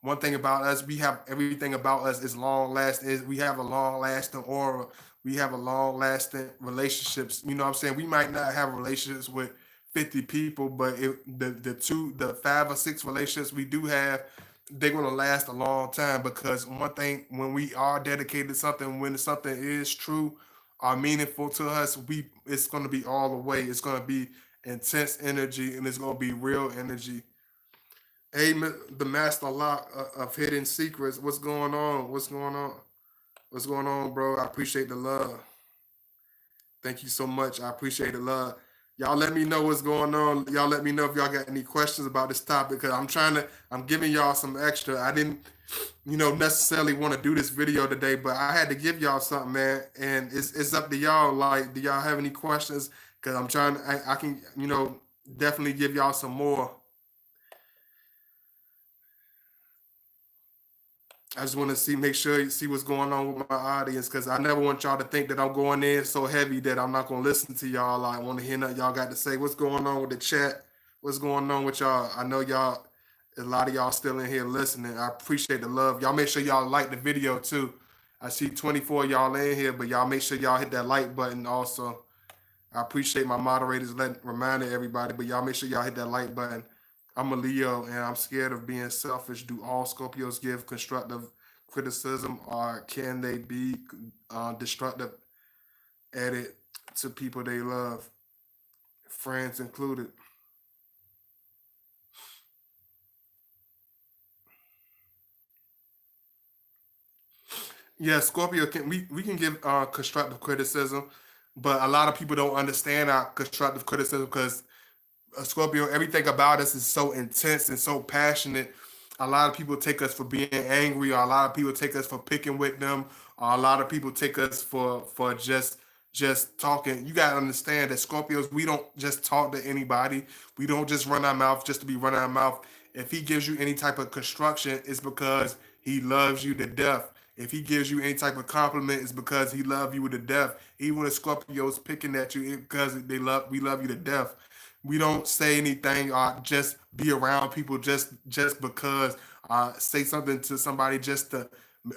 one thing about us, we have everything about us is long lasting. Is we have a long lasting aura. We have a long lasting relationships. You know what I'm saying? We might not have relationships with 50 people, but the 5 or 6 relationships we do have, they're gonna last a long time. Because one thing, when we are dedicated to something, when something is true or meaningful to us, we it's gonna be all the way. It's gonna be intense energy, and it's gonna be real energy. Hey, the master lock of hidden secrets. What's going on? What's going on? What's going on, bro? I appreciate the love. Thank you so much. I appreciate the love. Y'all let me know what's going on. Y'all let me know if y'all got any questions about this topic, because I'm giving y'all some extra. I didn't, necessarily want to do this video today, but I had to give y'all something, man. And it's up to y'all. Like, do y'all have any questions? Because I'm trying, I can, definitely give y'all some more. I just want to make sure you see what's going on with my audience, because I never want y'all to think that I'm going in so heavy that I'm not gonna listen to y'all. I want to hear what y'all got to say. What's going on with the chat? What's going on with y'all? I know y'all, a lot of y'all still in here listening. I appreciate the love. Y'all make sure y'all like the video too. I see 24 of y'all in here, but y'all make sure y'all hit that like button also. I appreciate my moderators reminding everybody, but y'all make sure y'all hit that like button. I'm a Leo, and I'm scared of being selfish. Do all Scorpios give constructive criticism, or can they be destructive at it to people they love, friends included? Yeah, Scorpio can we can give constructive criticism, but a lot of people don't understand our constructive criticism, because Scorpio, everything about us is so intense and so passionate. A lot of people take us for being angry, or a lot of people take us for picking with them, or a lot of people take us for just talking. You gotta understand that Scorpios, we don't just talk to anybody. We don't just run our mouth just to be running our mouth. If he gives you any type of construction, it's because he loves you to death. If he gives you any type of compliment, it's because he loves you to death. Even when a Scorpio's picking at you, it's because we love you to death. We don't say anything or just be around people just because, say something to somebody just to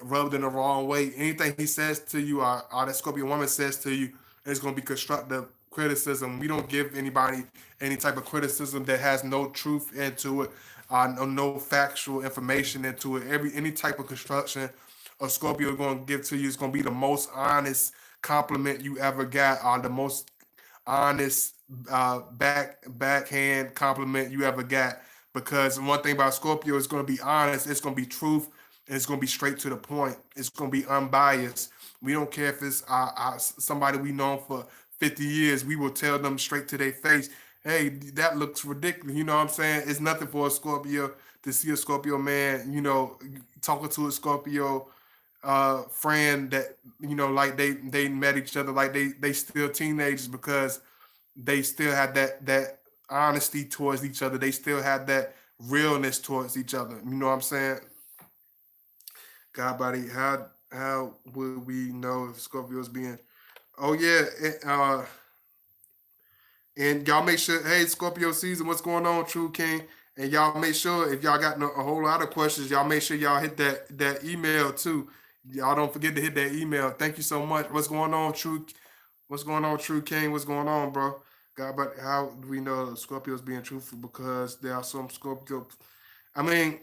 rub them the wrong way. Anything he says to you, or that Scorpio woman says to you, is going to be constructive criticism. We don't give anybody any type of criticism that has no truth into it, no factual information into it. Any type of construction a Scorpio is going to give to you is going to be the most honest compliment you ever got, or the most honest backhand compliment you ever got. Because one thing about Scorpio is going to be honest, it's going to be truth, and it's going to be straight to the point. It's going to be unbiased. We don't care if it's somebody we know for 50 years. We will tell them straight to their face, hey, that looks ridiculous. You know what I'm saying? It's nothing for a Scorpio to see a Scorpio man, talking to a Scorpio friend that, like they met each other like they still teenagers, because they still have that honesty towards each other. They still have that realness towards each other. You know what I'm saying? God body, how would we know if Scorpio's being? Oh yeah, and y'all make sure. Hey, Scorpio season, what's going on, True King? And y'all make sure, if y'all got a whole lot of questions, y'all make sure y'all hit that email too. Y'all don't forget to hit that email. Thank you so much. What's going on, True? What's going on, True King? What's going on, bro? God, but how do we know Scorpios being truthful? Because there are some Scorpio. I mean,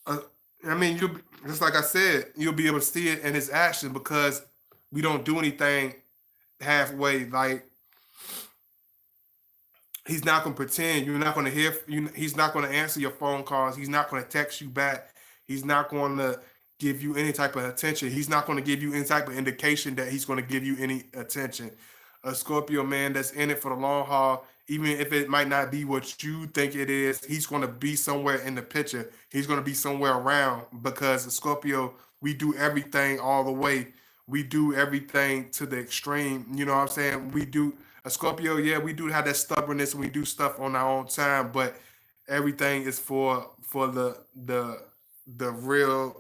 uh, you, just like I said, you'll be able to see it in his action, because we don't do anything halfway. Like, he's not going to pretend. You're not going to hear. He's not going to answer your phone calls. He's not going to text you back. He's not going to give you any type of attention. He's not going to give you any type of indication that he's going to give you any attention. A Scorpio man that's in it for the long haul, even if it might not be what you think it is, he's going to be somewhere in the picture. He's going to be somewhere around, because a Scorpio, we do everything all the way. We do everything to the extreme. You know what I'm saying? We do a Scorpio, yeah, we do have that stubbornness, and we do stuff on our own time, but everything is for the real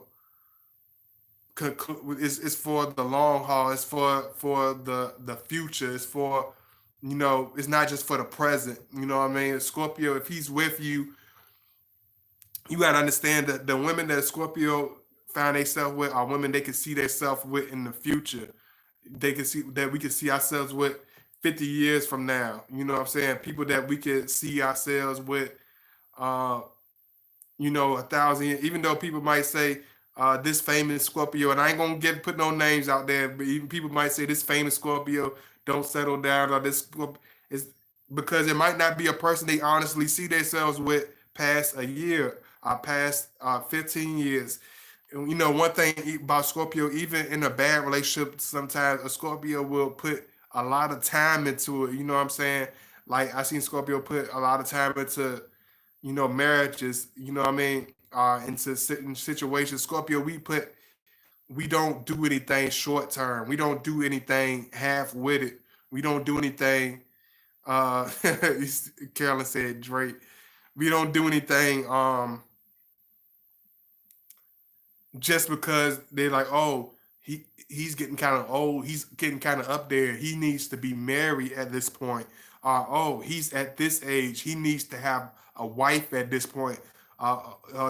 it's for the long haul. It's for the future. It's for, it's not just for the present. You know what I mean? Scorpio, if he's with you, you gotta understand that the women that Scorpio find themselves with are women they can see themselves with in the future. They can see that we can see ourselves with 50 years from now. You know what I'm saying? People that we could see ourselves with, uh, 1,000 years. Even though people might say this famous Scorpio, and I ain't gonna get put no names out there, but even people might say this famous Scorpio don't settle down, or this is because it might not be a person they honestly see themselves with past a year, past 15 years. And, one thing about Scorpio, even in a bad relationship, sometimes a Scorpio will put a lot of time into it. You know what I'm saying? Like I seen Scorpio put a lot of time into, marriages. You know what I mean? Into certain situations. Scorpio, we don't do anything short term. We don't do anything half witted. We don't do anything. Uh, Carolyn said Drake. We don't do anything. Just because they're like, oh, he's getting kind of old, he's getting kind of up there, he needs to be married at this point. Oh, he's at this age, he needs to have a wife at this point.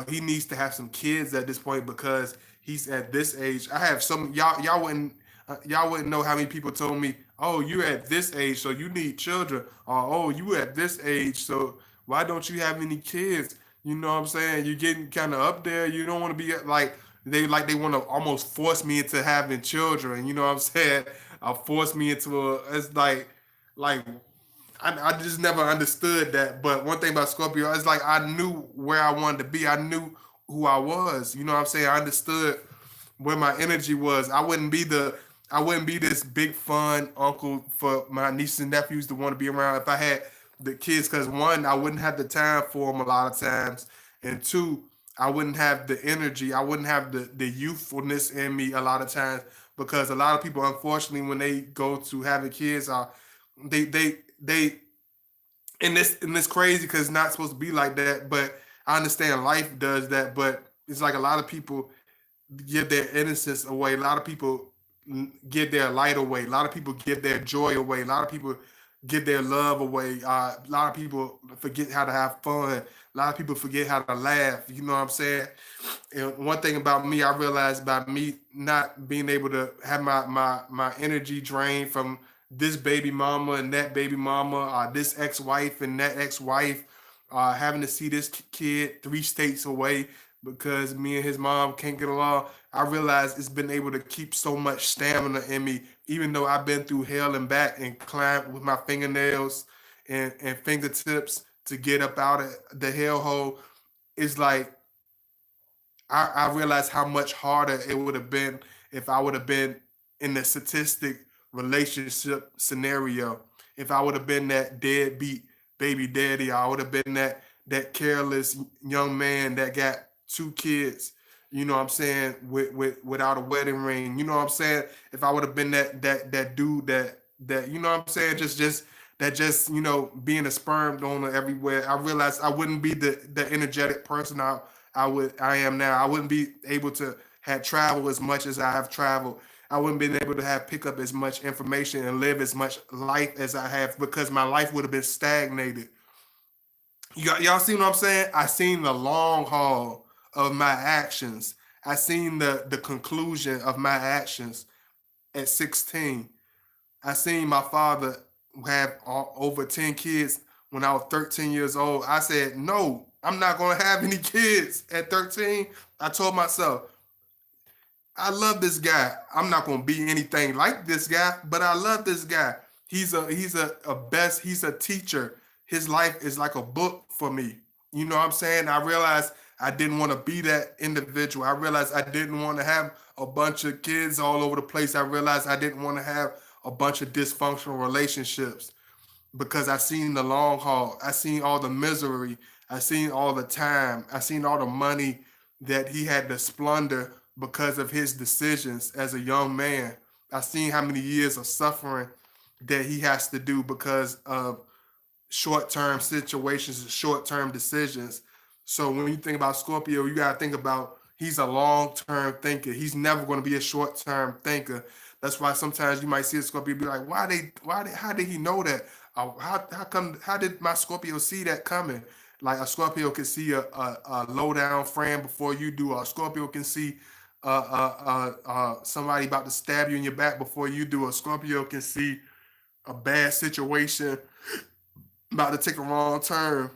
He needs to have some kids at this point because he's at this age. I have some y'all wouldn't know how many people told me, oh, you're at this age, so you need children. Or oh, you at this age, so why don't you have any kids? You know what I'm saying? You're getting kind of up there. You don't want to be like they want to almost force me into having children. You know what I'm saying? Force me into it's like I just never understood that. But one thing about Scorpio, it's like I knew where I wanted to be. I knew who I was. You know what I'm saying? I understood where my energy was. I wouldn't be this big fun uncle for my nieces and nephews to want to be around if I had the kids. Because one, I wouldn't have the time for them a lot of times, and two, I wouldn't have the energy. I wouldn't have the youthfulness in me a lot of times because a lot of people, unfortunately, when they go to having kids, they and this crazy because it's not supposed to be like that. But I understand life does that. But it's like a lot of people give their innocence away. A lot of people give their light away. A lot of people give their joy away. A lot of people give their love away. A lot of people forget how to have fun. A lot of people forget how to laugh. You know what I'm saying? And one thing about me, I realized by me not being able to have my energy drained from this baby mama and that baby mama, this ex-wife and that ex-wife, having to see this kid 3 states away because me and his mom can't get along. I realized it's been able to keep so much stamina in me, even though I've been through hell and back and climbed with my fingernails and fingertips to get up out of the hellhole. It's like I realized how much harder it would have been if I would have been in the statistic relationship scenario. If I would have been that deadbeat baby daddy, I would have been that careless young man that got 2 kids. You know what I'm saying? Without a wedding ring. You know what I'm saying? If I would have been that dude that you know what I'm saying, just that just being a sperm donor everywhere. I realized I wouldn't be the energetic person I am now. I wouldn't be able to have traveled as much as I have traveled. I wouldn't been able to have pick up as much information and live as much life as I have because my life would have been stagnated. Y'all see what I'm saying? I seen the long haul of my actions. I seen the conclusion of my actions at 16. I seen my father have over 10 kids when I was 13 years old. I said, no, I'm not going to have any kids at 13. I told myself, I love this guy. I'm not gonna be anything like this guy, but I love this guy. He's a teacher. His life is like a book for me. You know what I'm saying? I realized I didn't want to be that individual. I realized I didn't want to have a bunch of kids all over the place. I realized I didn't want to have a bunch of dysfunctional relationships because I seen the long haul. I seen all the misery. I seen all the time. I seen all the money that he had to splunder because of his decisions as a young man. I seen how many years of suffering that he has to do because of short-term situations and short-term decisions. So when you think about Scorpio, you gotta think about he's a long-term thinker. He's never going to be a short-term thinker. That's why sometimes you might see a Scorpio be like, how did he know that? How come, how did my Scorpio see that coming? Like a Scorpio can see a low down friend before you do. A Scorpio can see somebody about to stab you in your back before you do. A Scorpio can see a bad situation about to take a wrong turn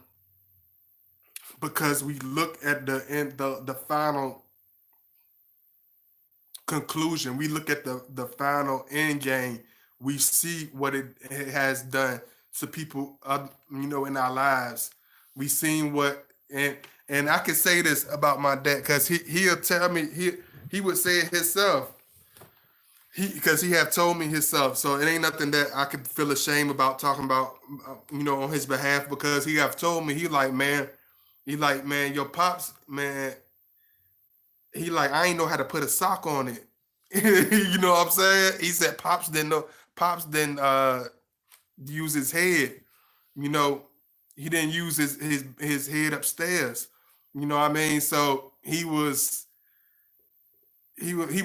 because we look at the final conclusion. We look at the final end game. We see what it has done to people, in our lives. We seen what and I can say this about my dad because he'll tell me he would say it himself. Because he have told me himself, so it ain't nothing that I could feel ashamed about talking about, on his behalf because he have told me he like man, your pops, man, he like I ain't know how to put a sock on it. You know what I'm saying? He said pops didn't use his head. You know, he didn't use his head upstairs. You know what I mean? So he would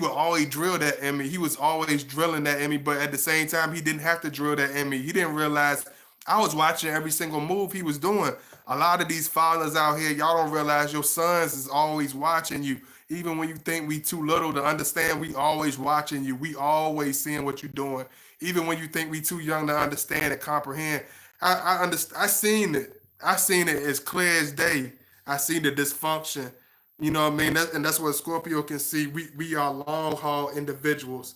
always drill that in me. He was always drilling that in me, but at the same time, he didn't have to drill that in me. He didn't realize I was watching every single move he was doing. A lot of these fathers out here, y'all don't realize your sons is always watching you. Even when you think we too little to understand, we always watching you. We always seeing what you're doing. Even when you think we too young to understand and comprehend, I understand. I seen it. I seen it as clear as day. I seen the dysfunction. You know what I mean? And that's what Scorpio can see. We are long haul individuals.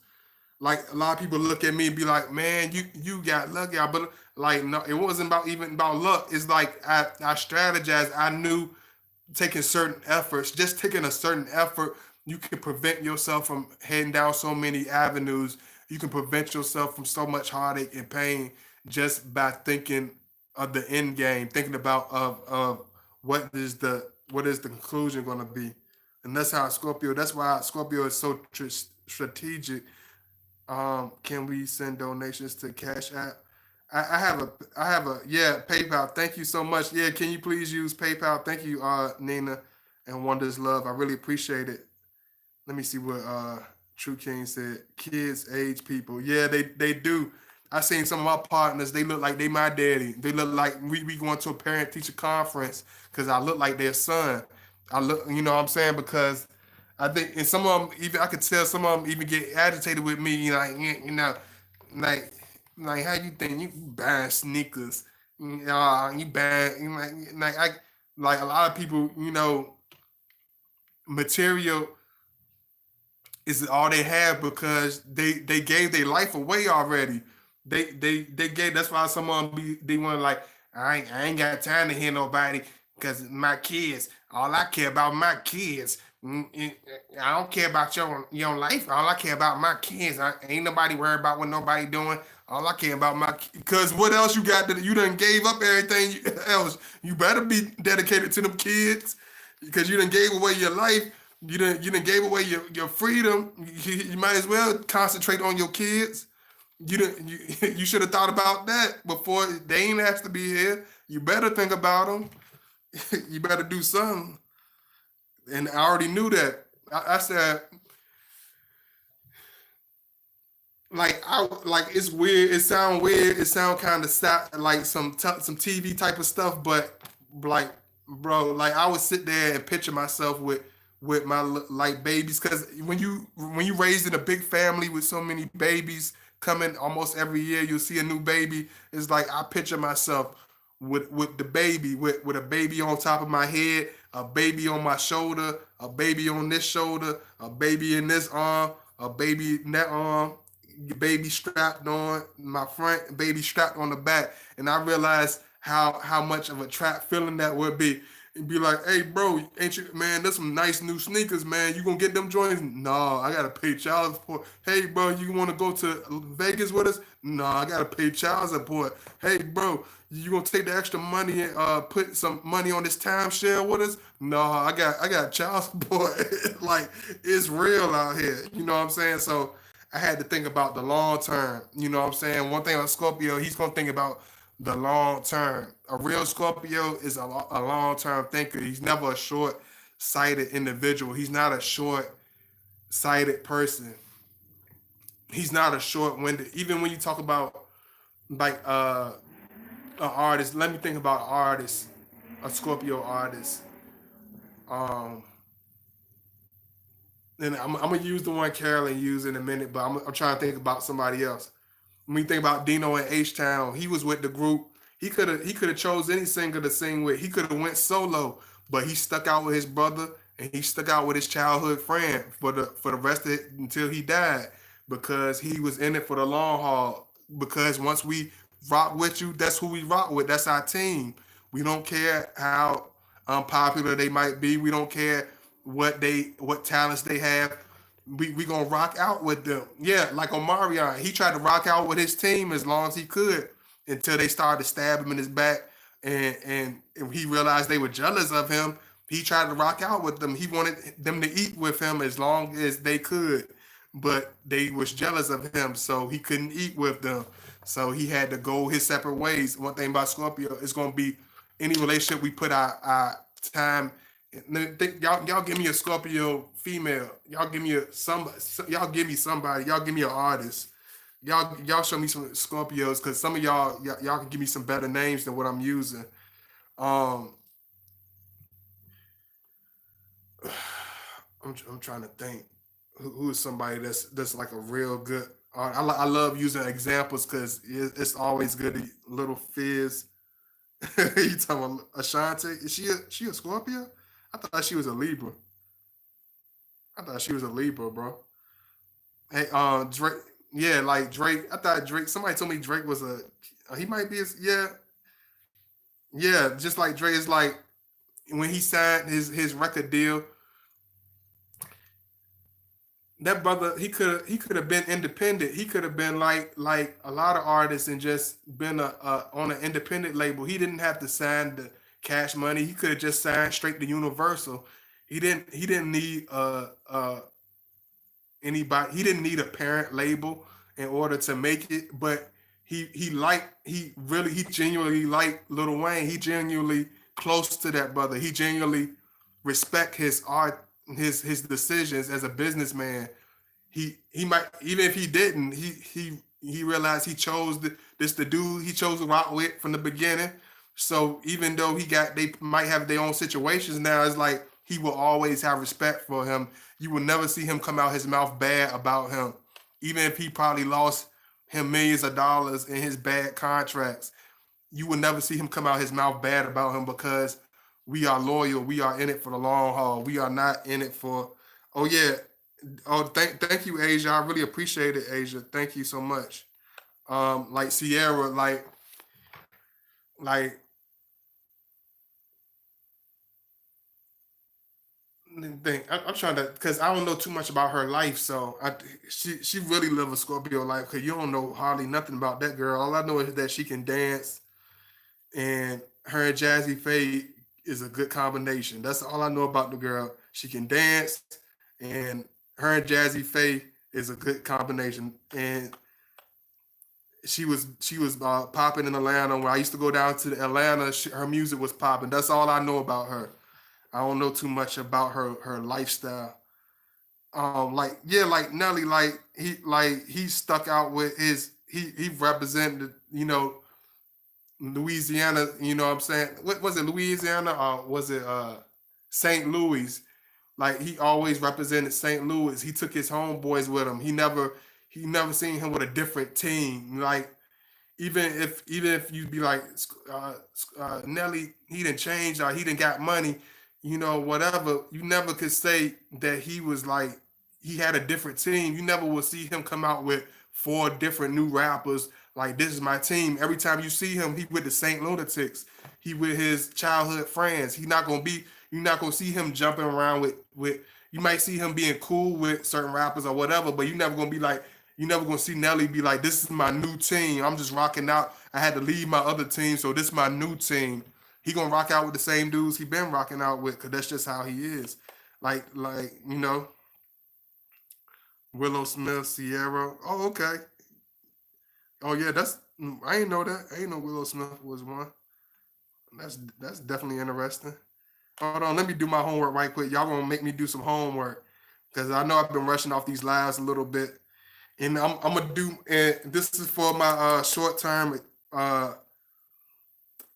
Like a lot of people look at me and be like, "Man, you got lucky." But like, no, it wasn't about even about luck. It's like I strategized. I knew taking certain efforts, just taking a certain effort, you can prevent yourself from heading down so many avenues. You can prevent yourself from so much heartache and pain just by thinking of the end game, thinking about of what is the conclusion going to be, and that's how Scorpio. That's why Scorpio is so strategic. Can we send donations to Cash App? I have a yeah, PayPal. Thank you so much. Yeah, can you please use PayPal? Thank you, Nina and Wonders Love. I really appreciate it. Let me see what True King said. Kids age people. Yeah, they do. I seen some of my partners, they look like they my daddy. They look like we going to a parent teacher conference because I look like their son. I look, you know what I'm saying? Because I think, and some of them even I could tell some of them even get agitated with me, like like how you think you buying sneakers? You buying like I like a lot of people, material is all they have because they gave their life away already. They gave. That's why some of them they want to like I ain't got time to hear nobody because my kids. All I care about my kids. I don't care about your life. All I care about my kids. Ain't nobody worried about what nobody doing. All I care about my because what else you got that you done gave up everything else. You better be dedicated to them kids because you done gave away your life. You done gave away your freedom. You might as well concentrate on your kids. You should have thought about that before they ain't asked to be here. You better think about them. You better do something. And I already knew that. I said like it's weird. It sound weird. It sound kind of like some TV type of stuff. But like, bro, like I would sit there and picture myself with my like babies because when you raised in a big family with so many babies coming almost every year, you'll see a new baby. It's like I picture myself with the baby with a baby on top of my head, a baby on my shoulder, a baby on this shoulder, a baby in this arm, a baby in that arm, baby strapped on my front, baby strapped on the back, and I realized how much of a trap feeling that would be. And be like, hey, bro, ain't you, man? There's some nice new sneakers, man. You gonna get them joints? No, I gotta pay child support. Hey, bro, you wanna go to Vegas with us? No, I gotta pay child support. Hey, bro, you gonna take the extra money and put some money on this timeshare with us? No, I got child support. Like it's real out here. You know what I'm saying? So I had to think about the long term. You know what I'm saying? One thing on Scorpio, he's gonna think about the long term. A real Scorpio is a long term thinker. He's never a short sighted individual. He's not a short sighted person. He's not a short winded. Even when you talk about like an artist, let me think about an artist, a Scorpio artist. Um, and I'm gonna use the one Carolyn used in a minute, but I'm trying to think about somebody else. When you think about Dino and H Town, he was with the group. He could have chose any singer to sing with. He could have went solo, but he stuck out with his brother and he stuck out with his childhood friend for the rest of it until he died because he was in it for the long haul. Because once we rock with you, that's who we rock with. That's our team. We don't care how unpopular they might be. We don't care what talents they have. We gonna rock out with them. Yeah, like Omarion, he tried to rock out with his team as long as he could until they started to stab him in his back, and he realized they were jealous of him. He tried to rock out with them. He wanted them to eat with him as long as they could, but they was jealous of him, so he couldn't eat with them. So he had to go his separate ways. One thing about Scorpio is gonna be any relationship we put our time. Y'all give me a Scorpio female. Y'all give me Y'all give me somebody. Y'all give me an artist. Y'all show me some Scorpios because some of y'all can give me some better names than what I'm using. Um, I'm trying to think who is somebody that's like a real good. I love using examples because it's always good. Little Fizz. You talking about Ashanti? Is she a Scorpio? I thought she was a Libra. I thought she was a Libra, bro. Hey, Drake. Yeah, like Drake. I thought Drake. Somebody told me Drake was a. He might be. Yeah, yeah. Just like Drake is like when he signed his record deal. That brother, he could have been independent. He could have been like a lot of artists and just been a on an independent label. He didn't have to sign the Cash Money. He could have just signed straight to Universal. He didn't need anybody. He didn't need a parent label in order to make it, but he genuinely liked Lil Wayne. He genuinely close to that brother. He genuinely respect his art, his decisions as a businessman. He might, even if he didn't, he realized he chose this the dude he chose to rock with from the beginning. So even though they might have their own situations now, it's like he will always have respect for him. You will never see him come out his mouth bad about him, even if he probably lost him millions of dollars in his bad contracts. You will never see him come out his mouth bad about him because we are loyal. We are in it for the long haul. We are not in it for. Oh yeah. Oh, thank you, Asia. I really appreciate it, Asia. Thank you so much. Like Sierra, like think I'm trying to because I don't know too much about her life, so she really live a Scorpio life because you don't know hardly nothing about that girl. All I know is that she can dance, and her and Jazzy Faye is a good combination. That's all I know about the girl. She can dance, and her and Jazzy Faye is a good combination. And she was popping in Atlanta. When I used to go down to Atlanta, her music was popping. That's all I know about her. I don't know too much about her lifestyle. Like yeah, like Nelly, like he stuck out with he represented Louisiana. You know what I'm saying? What was it, Louisiana or was it St. Louis? Like he always represented St. Louis. He took his homeboys with him. He never seen him with a different team. Like even if you'd be like Nelly, he didn't change or he didn't got money, whatever. You never could say that he was like he had a different team. You never will see him come out with four different new rappers. Like this is my team. Every time you see him, he with the Saint Lunatics. He with his childhood friends. He not gonna be. You're not gonna see him jumping around with. You might see him being cool with certain rappers or whatever, but you never gonna be like you never gonna see Nelly be like, "This is my new team. I'm just rocking out. I had to leave my other team, so this is my new team." He gonna rock out with the same dudes he been rocking out with, cause that's just how he is. Like Willow Smith, Sierra. Oh, okay. Oh yeah, I ain't know that. I ain't know Willow Smith was one. That's definitely interesting. Hold on, let me do my homework right quick. Y'all gonna make me do some homework, cause I know I've been rushing off these lives a little bit. And I'm gonna do. And this is for my short term, uh,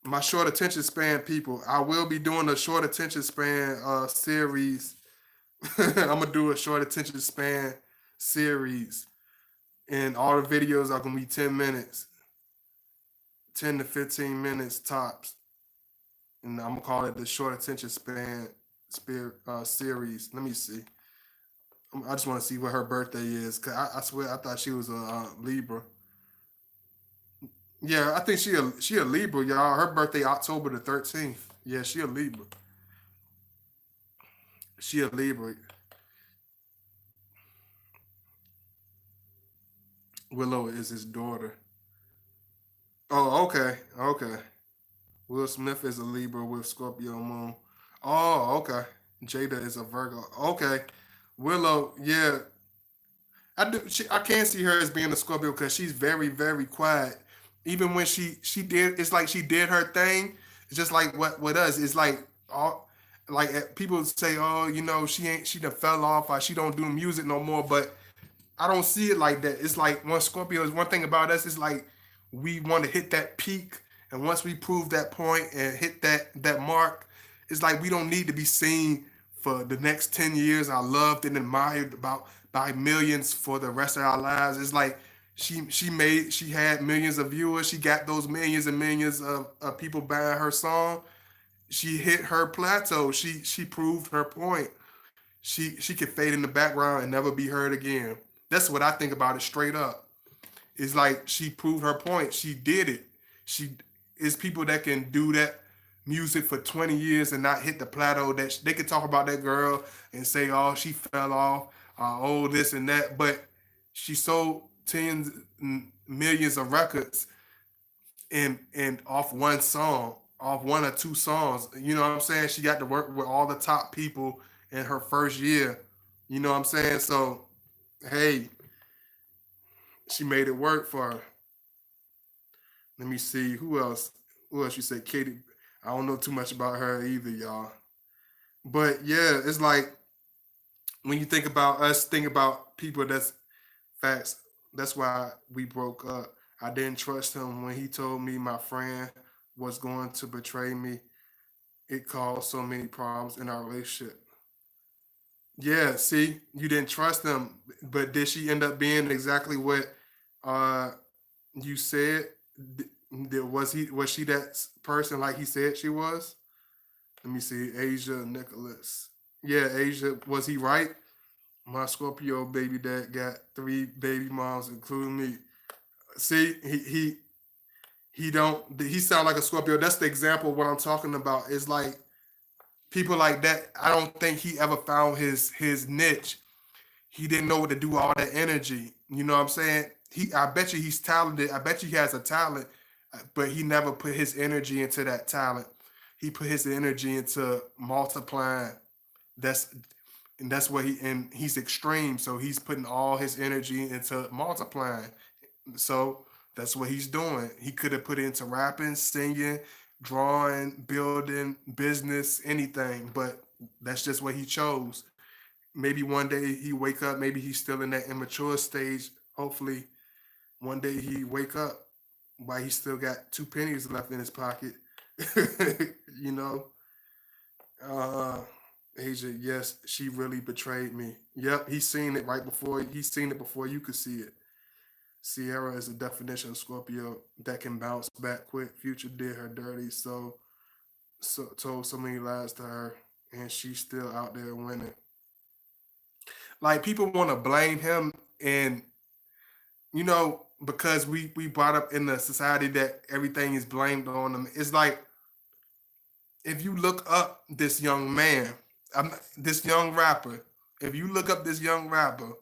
my short attention span people. I will be doing a short attention span series. I'm gonna do a short attention span series, and all the videos are gonna be 10 minutes, 10 to 15 minutes tops, and I'm gonna call it the short attention span series. Let me see. I just want to see what her birthday is, cause I swear I thought she was a Libra. Yeah, I think she a Libra, y'all. Her birthday October the 13th. Yeah, she a Libra. She a Libra. Willow is his daughter. Oh, okay, okay. Will Smith is a Libra with Scorpio moon. Oh, okay. Jada is a Virgo. Okay. Willow, yeah, I do. I can see her as being a Scorpio because she's very, very quiet. Even when she did, it's like she did her thing. It's just like what with us. It's like all like people say, oh, she done fell off or she don't do music no more. But I don't see it like that. It's like one Scorpio is one thing about us. It's like we want to hit that peak, and once we prove that point and hit that mark, it's like we don't need to be seen for the next 10 years. I loved and admired about by millions for the rest of our lives. It's like she had millions of viewers. She got those millions and millions of people buying her song. She hit her plateau. She proved her point. She could fade in the background and never be heard again. That's what I think about it straight up. It's like she proved her point. She did it. She is people that can do that music for 20 years and not hit the plateau. That they could talk about that girl and say, "Oh, she fell off, oh this and that," but she sold tens millions of records and off one song, off one or two songs. You know what I'm saying? She got to work with all the top people in her first year. You know what I'm saying? So hey, she made it work for her. Let me see who else. Who else? You say Katie. I don't know too much about her either, y'all. But yeah, it's like when you think about us, think about people that's facts. That's why we broke up. I didn't trust him when he told me my friend was going to betray me. It caused so many problems in our relationship. Yeah, see, you didn't trust him, but did she end up being exactly what uh you said? Was she that person like he said she was? Let me see, Asia Nicholas. Yeah, Asia, was he right? My Scorpio baby dad got three baby moms, including me. See, he don't he sound like a Scorpio. That's the example of what I'm talking about. Is like people like that. I don't think he ever found his niche. He didn't know what to do with all that energy. You know what I'm saying? I bet you he's talented. I bet you he has a talent, but he never put his energy into that talent. He put his energy into multiplying. That's and that's what he's extreme. So he's putting all his energy into multiplying. So that's what he's doing. He could have put it into rapping, singing, drawing, building, business, anything, but that's just what he chose. Maybe one day he wake up, maybe he's still in that immature stage. Hopefully one day he wake up while he still got two pennies left in his pocket. you know, uh, Asia, yes, she really betrayed me. Yep, he's seen it before you could see it. Sierra is a definition of Scorpio that can bounce back quick. Future did her dirty, so told so many lies to her, and she's still out there winning. Like people want to blame him, and because we brought up in the society that everything is blamed on him. It's like if you look up this young man, this young rapper, if you look up this young rapper,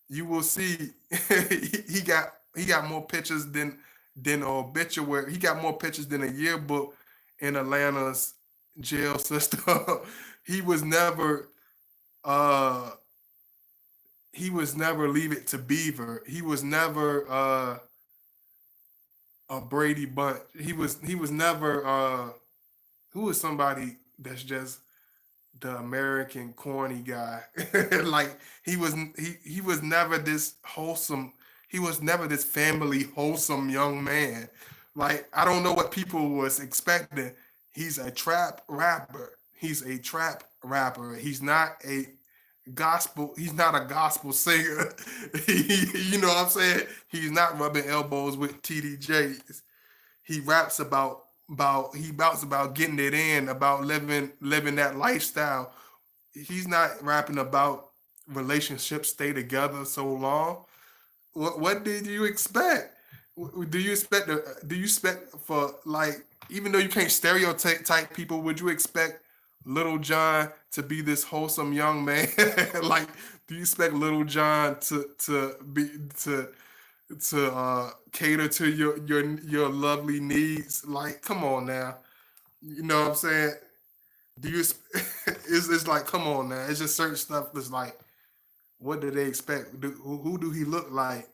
you will see he got more pictures than an obituary. He got more pictures than a yearbook in Atlanta's jail system. he was never uh he was never Leave It to Beaver. He was never a Brady Bunch. He was never who is somebody that's just the American corny guy. like he was never this wholesome. He was never this family wholesome young man. Like I don't know what people was expecting. He's a trap rapper. He's a trap rapper. He's not a gospel. He's not a gospel singer. You know what I'm saying? He's not rubbing elbows with TDJs. He raps about he raps about getting it in, about living that lifestyle. He's not rapping about relationships stay together so long. What did you expect? Do you expect do you expect for like, even though you can't stereotype people, would you expect Little John to be this wholesome young man? Like, do you expect Little John to cater to your lovely needs? Like, come on now. You know what I'm saying? Do you? It's like, come on now. It's just certain stuff that's like, what do they expect? Who do he look like?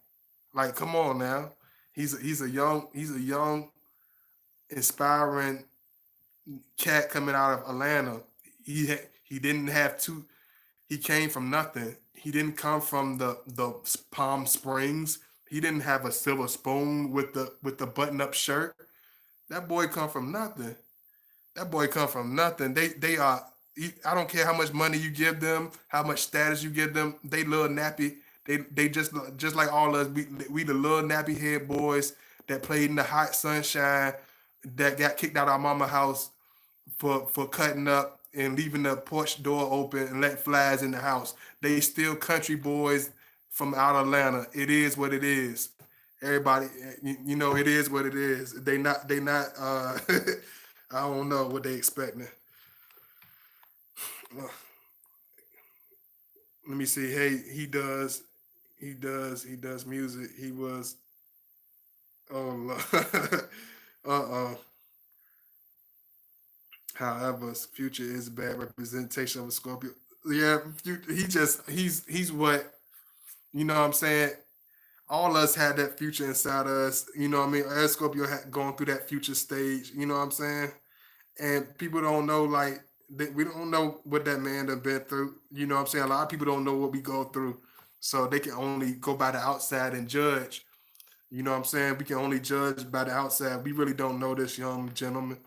Like, come on now. He's a young, inspiring cat coming out of Atlanta. He didn't have to. He came from nothing. He didn't come from the Palm Springs. He didn't have a silver spoon with the button up shirt. That boy come from nothing. That boy come from nothing. They are. I don't care how much money you give them, how much status you give them. They little nappy. They just like all us. We the little nappy head boys that played in the hot sunshine, that got kicked out of our mama house for cutting up and leaving the porch door open and let flies in the house. They still country boys from out of Atlanta. It is what it is. Everybody, you know, it is what it is. They not. I don't know what they expecting. Let me see. Hey, he does music. He was. Oh, uh. However, Future is a bad representation of a Scorpio. Yeah, he's what, you know what I'm saying. All us had that future inside of us. You know what I mean. As Scorpio had gone through that future stage. You know what I'm saying. And people don't know, like, we don't know what that man done been through. You know what I'm saying. A lot of people don't know what we go through, so they can only go by the outside and judge. You know what I'm saying. We can only judge by the outside. We really don't know this young gentleman.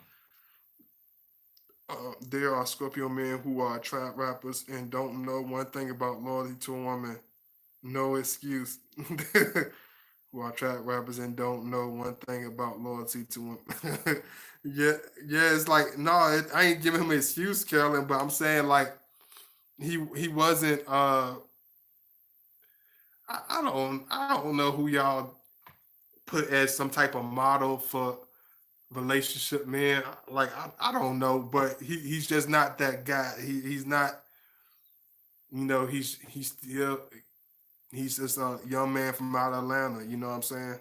There are Scorpio men who are trap rappers and don't know one thing about loyalty to a woman. No excuse. Who are trap rappers and don't know one thing about loyalty to women. Yeah, yeah. It's like, no, I ain't giving him an excuse, Carolyn. But I'm saying, like, he wasn't. I don't know who y'all put as some type of model for relationship man. Like, I don't know, but he's just not that guy. He's not. You know, he's just a young man from out of Atlanta. You know what I'm saying?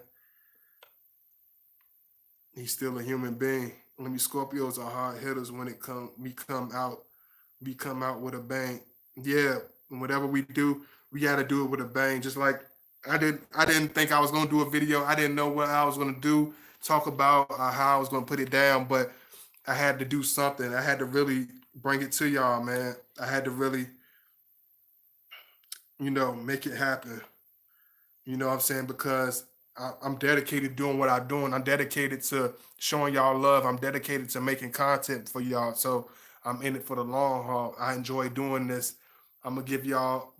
He's still a human being. Let me, Scorpios are hard hitters when it come we come out with a bang. Yeah, whatever we do, we got to do it with a bang. Just like I didn't think I was gonna do a video. I didn't know what I was gonna do, talk about how I was gonna put it down, but I had to do something. I had to really bring it to y'all, man. I had to really, make it happen. You know what I'm saying? Because I'm dedicated to doing what I'm doing. I'm dedicated to showing y'all love. I'm dedicated to making content for y'all. So I'm in it for the long haul. I enjoy doing this. I'm gonna give y'all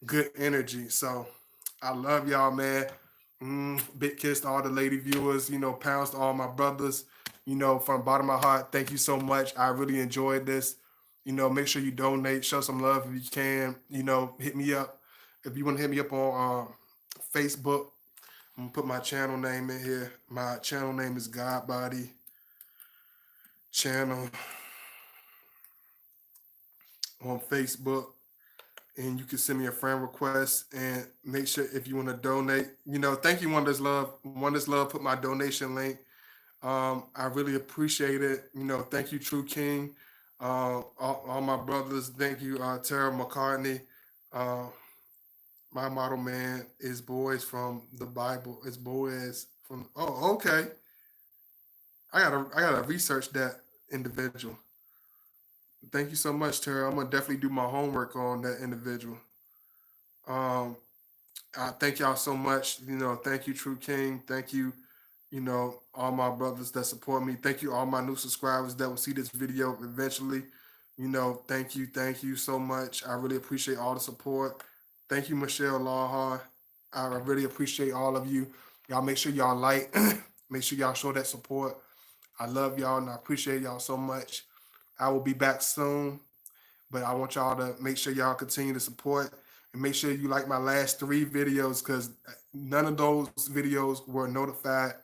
good energy. So I love y'all, man. Big kiss to all the lady viewers. Pounds to all my brothers. From the bottom of my heart, thank you so much. I really enjoyed this. Make sure you donate, show some love if you can. Hit me up if you want to hit me up on Facebook. I'm gonna put my channel name in here. My channel name is Godbody Channel on Facebook, and you can send me a friend request. And make sure if you want to donate, thank you, Wonders Love. Wonders Love put my donation link. I really appreciate it. Thank you, True King. All my brothers. Thank you, Tara McCartney. Uh, my model man is boys from the Bible. It's Boaz from. Oh, okay. I gotta research that individual. Thank you so much, Tara. I'm gonna definitely do my homework on that individual. Um, I thank y'all so much. Thank you, True King. Thank you, all my brothers that support me. Thank you, all my new subscribers that will see this video eventually. Thank you so much. I really appreciate all the support. Thank you, Michelle Lawhon. I really appreciate all of you. Y'all make sure y'all like, make sure y'all show that support. I love y'all and I appreciate y'all so much. I will be back soon, but I want y'all to make sure y'all continue to support and make sure you like my last three videos because none of those videos were notified.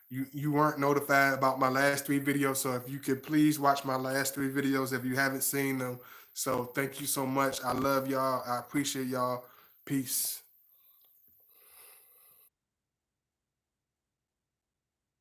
You weren't notified about my last three videos, so if you could please watch my last three videos if you haven't seen them. So thank you so much. I love y'all. I appreciate y'all. Peace.